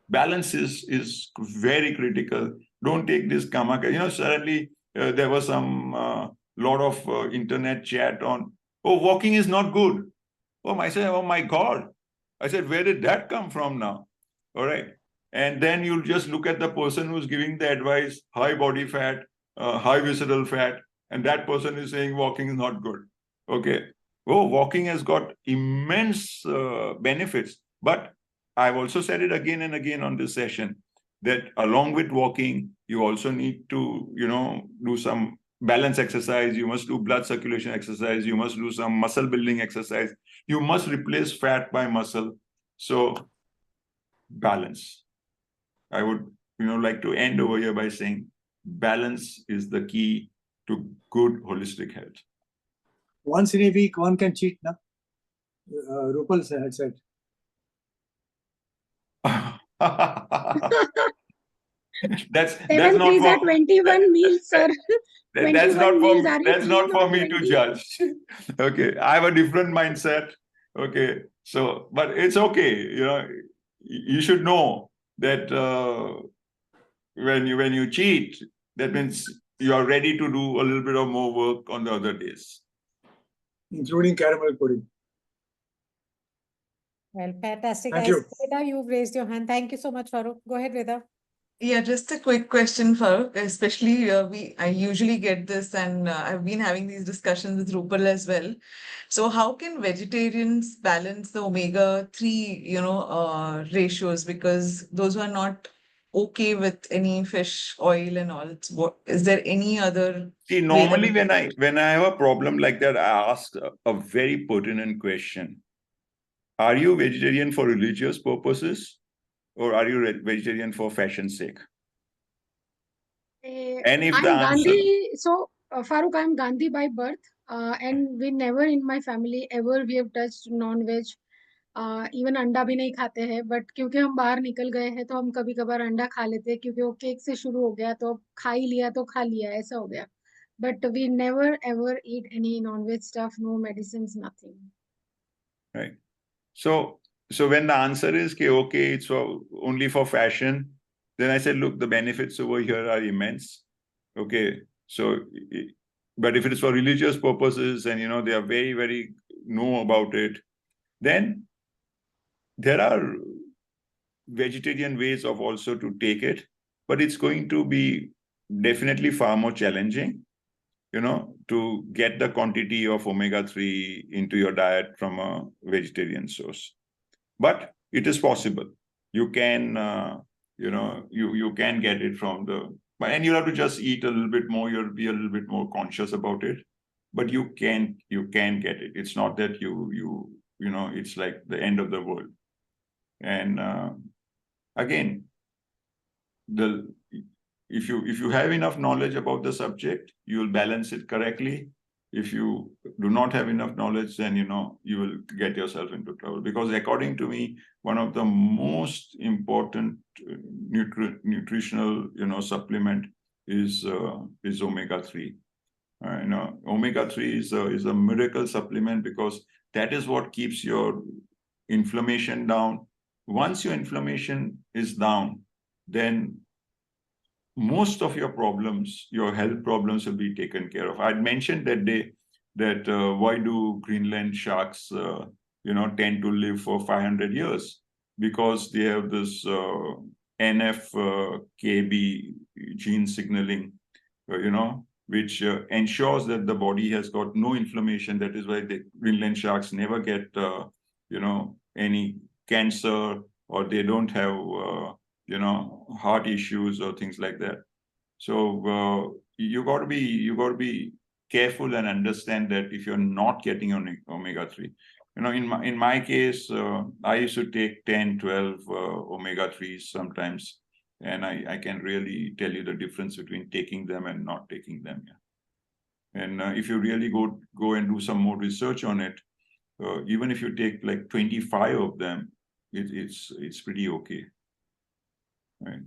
Balance is very critical. Don't take this kamaka. Suddenly there was some lot of internet chat on, oh, walking is not good. Oh, I said, oh my God. I said, where did that come from now? All right. And then you'll just look at the person who's giving the advice, high body fat, high visceral fat, and that person is saying walking is not good. Okay. Oh, walking has got immense benefits. But I've also said it again and again on this session that along with walking, you also need to, do some balance exercise. You must do blood circulation exercise. You must do some muscle building exercise. You must replace fat by muscle. So balance. I would, like to end over here by saying balance is the key to good holistic health. Once in a week, one can cheat, na? Rupal had said. that's 7 not days for, are 21 meals, sir. that's 21 meals. Are you that's not clean for on me to 20? judge. Okay, I have a different mindset. Okay, so but it's okay. You should know that when you cheat, that means you are ready to do a little bit of more work on the other days, including caramel pudding. Well, fantastic. Thank I you. see, Veda, you've raised your hand. Thank you so much, Farokh. Go ahead, Veda. Yeah, just a quick question, Farokh. Especially, I usually get this, and I've been having these discussions with Rupal as well. So, how can vegetarians balance the omega-3, ratios? Because those who are not okay with any fish oil and all, is there any other? See, normally when I have a problem like that, I ask a very pertinent question. Are you vegetarian for religious purposes, or are you vegetarian for fashion's sake? And if I'm the answer, Gandhi. So, Farokh, I'm Gandhi by birth. And we never in my family ever we have touched non-veg. Even अंडा भी नहीं खाते हैं, but क्योंकि हम बाहर निकल गए हैं तो हम कभी कभार अंडा खा लेते हैं, क्योंकि वो केक से शुरू हो गया तो खा ही लिया तो खा लिया, ऐसा हो गया. But we never ever eat any non-veg stuff, no medicines, nothing. right? So when the answer is okay, it's only for fashion, then I said, look, the benefits over here are immense. Okay, so but if it is for religious purposes and they are very, very know about it, then there are vegetarian ways of also to take it, but it's going to be definitely far more challenging, to get the quantity of omega-3 into your diet from a vegetarian source. But it is possible. You can, you can get it from and you have to just eat a little bit more. You'll be a little bit more conscious about it, but you can get it. It's not that it's like the end of the world. And again, if you have enough knowledge about the subject, you will balance it correctly. If you do not have enough knowledge, then you will get yourself into trouble. Because according to me, one of the most important nutritional supplement is omega-3. Omega-3 is a miracle supplement, because that is what keeps your inflammation down. Once your inflammation is down, then most of your problems, your health problems, will be taken care of. I'd mentioned that day that why do Greenland sharks, tend to live for 500 years? Because they have this NF-KB gene signaling, which ensures that the body has got no inflammation. That is why the Greenland sharks never get, any cancer, or they don't have heart issues or things like that. So you got to be careful and understand that if you're not getting omega-3, in my case, I used to take 10, 12 omega-3s sometimes, and I can really tell you the difference between taking them and not taking them. Yeah. And if you really go and do some more research on it, even if you take like 25 of them, it's pretty okay. Right.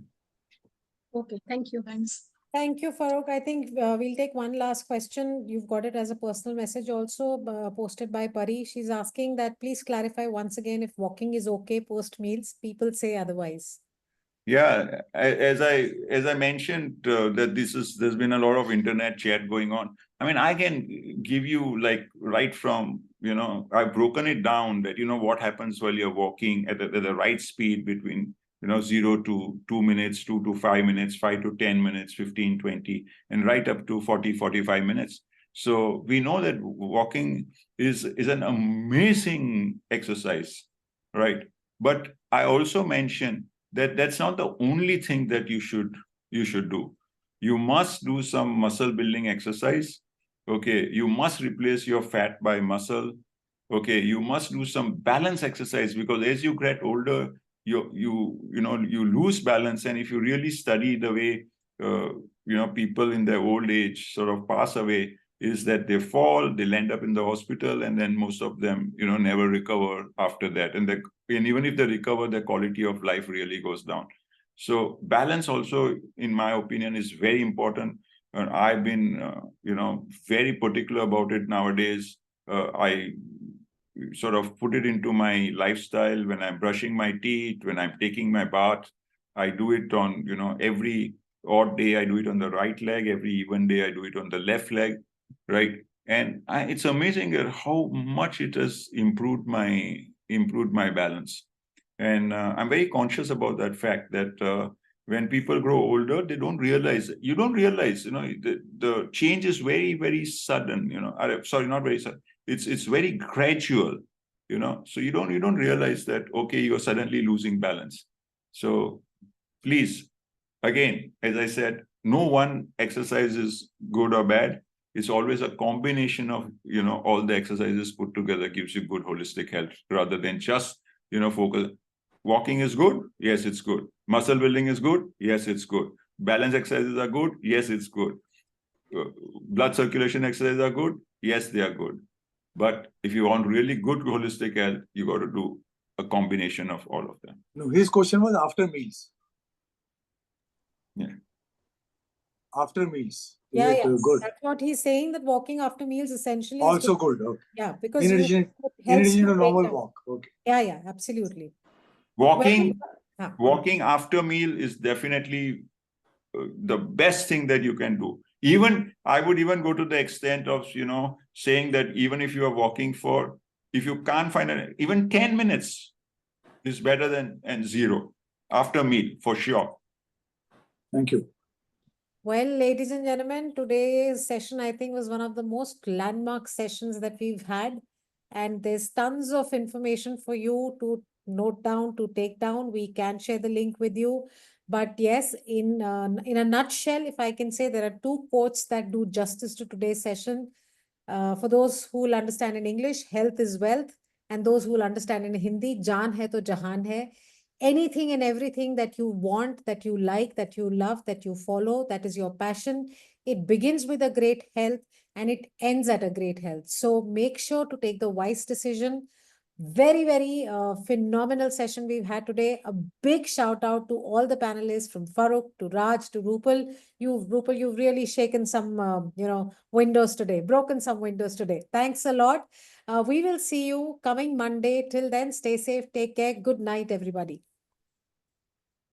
Okay, thank you. Thanks. Thank you, Farokh. I think we'll take one last question. You've got it as a personal message also posted by Pari. She's asking that please clarify once again if walking is okay post meals. People say otherwise. Yeah, as I mentioned, that there's been a lot of internet chat going on. I mean, I can give you like right from I've broken it down that, what happens while you're walking at the right speed between, 0 to 2 minutes, 2 to 5 minutes, 5 to 10 minutes, 15, 20, and right up to 40, 45 minutes. So we know that walking is an amazing exercise, right? But I also mentioned that that's not the only thing that you should do. You must do some muscle building exercise. Okay, you must replace your fat by muscle. Okay, you must do some balance exercise, because as you get older, you lose balance. And if you really study the way people in their old age sort of pass away, is that they fall, they'll end up in the hospital, and then most of them never recover after that. And even if they recover, their quality of life really goes down. So balance also, in my opinion, is very important. And I've been very particular about it nowadays. I sort of put it into my lifestyle. When I'm brushing my teeth, when I'm taking my bath, I do it on, every odd day I do it on the right leg, every even day I do it on the left leg, right? And it's amazing how much it has improved my balance. And I'm very conscious about that fact that when people grow older, they don't realize, the change is very, very sudden, sorry, not very sudden. It's very gradual, so you don't realize that, okay, you're suddenly losing balance. So please, again, as I said, no one exercise is good or bad. It's always a combination of, all the exercises put together gives you good holistic health, rather than just, focus. Walking is good. Yes, it's good. Muscle building is good. Yes, it's good. Balance exercises are good. Yes, it's good. Blood circulation exercises are good. Yes, they are good. But if you want really good holistic health, you got to do a combination of all of them. No, his question was after meals. Yeah. After meals. Yeah, Is it, yeah. good? That's what he's saying, that walking after meals essentially is Also good. Okay. Yeah, because In it addition helps to you break normal down. walk. Okay. Yeah, absolutely. Walking Well, after meal is definitely the best thing that you can do. Even I would even go to the extent of saying that even if you are walking if you can't find even 10 minutes is better than 0 after meal, for sure. Thank you. Well, ladies and gentlemen, today's session, I think, was one of the most landmark sessions that we've had. And there's tons of information for you to note down, to take down. We can share the link with you. But yes, in a nutshell, if I can say, there are 2 quotes that do justice to today's session. For those who will understand in English, health is wealth. And those who will understand in Hindi, jaan hai to jahan hai. Anything and everything that you want, that you like, that you love, that you follow, that is your passion. It begins with a great health and it ends at a great health. So make sure to take the wise decision. Very, very phenomenal session we've had today. A big shout out to all the panelists, from Farokh to Raj to Rupal. Rupal, you've really shaken some, windows today, broken some windows today. Thanks a lot. We will see you coming Monday. Till then, stay safe, take care. Good night, everybody.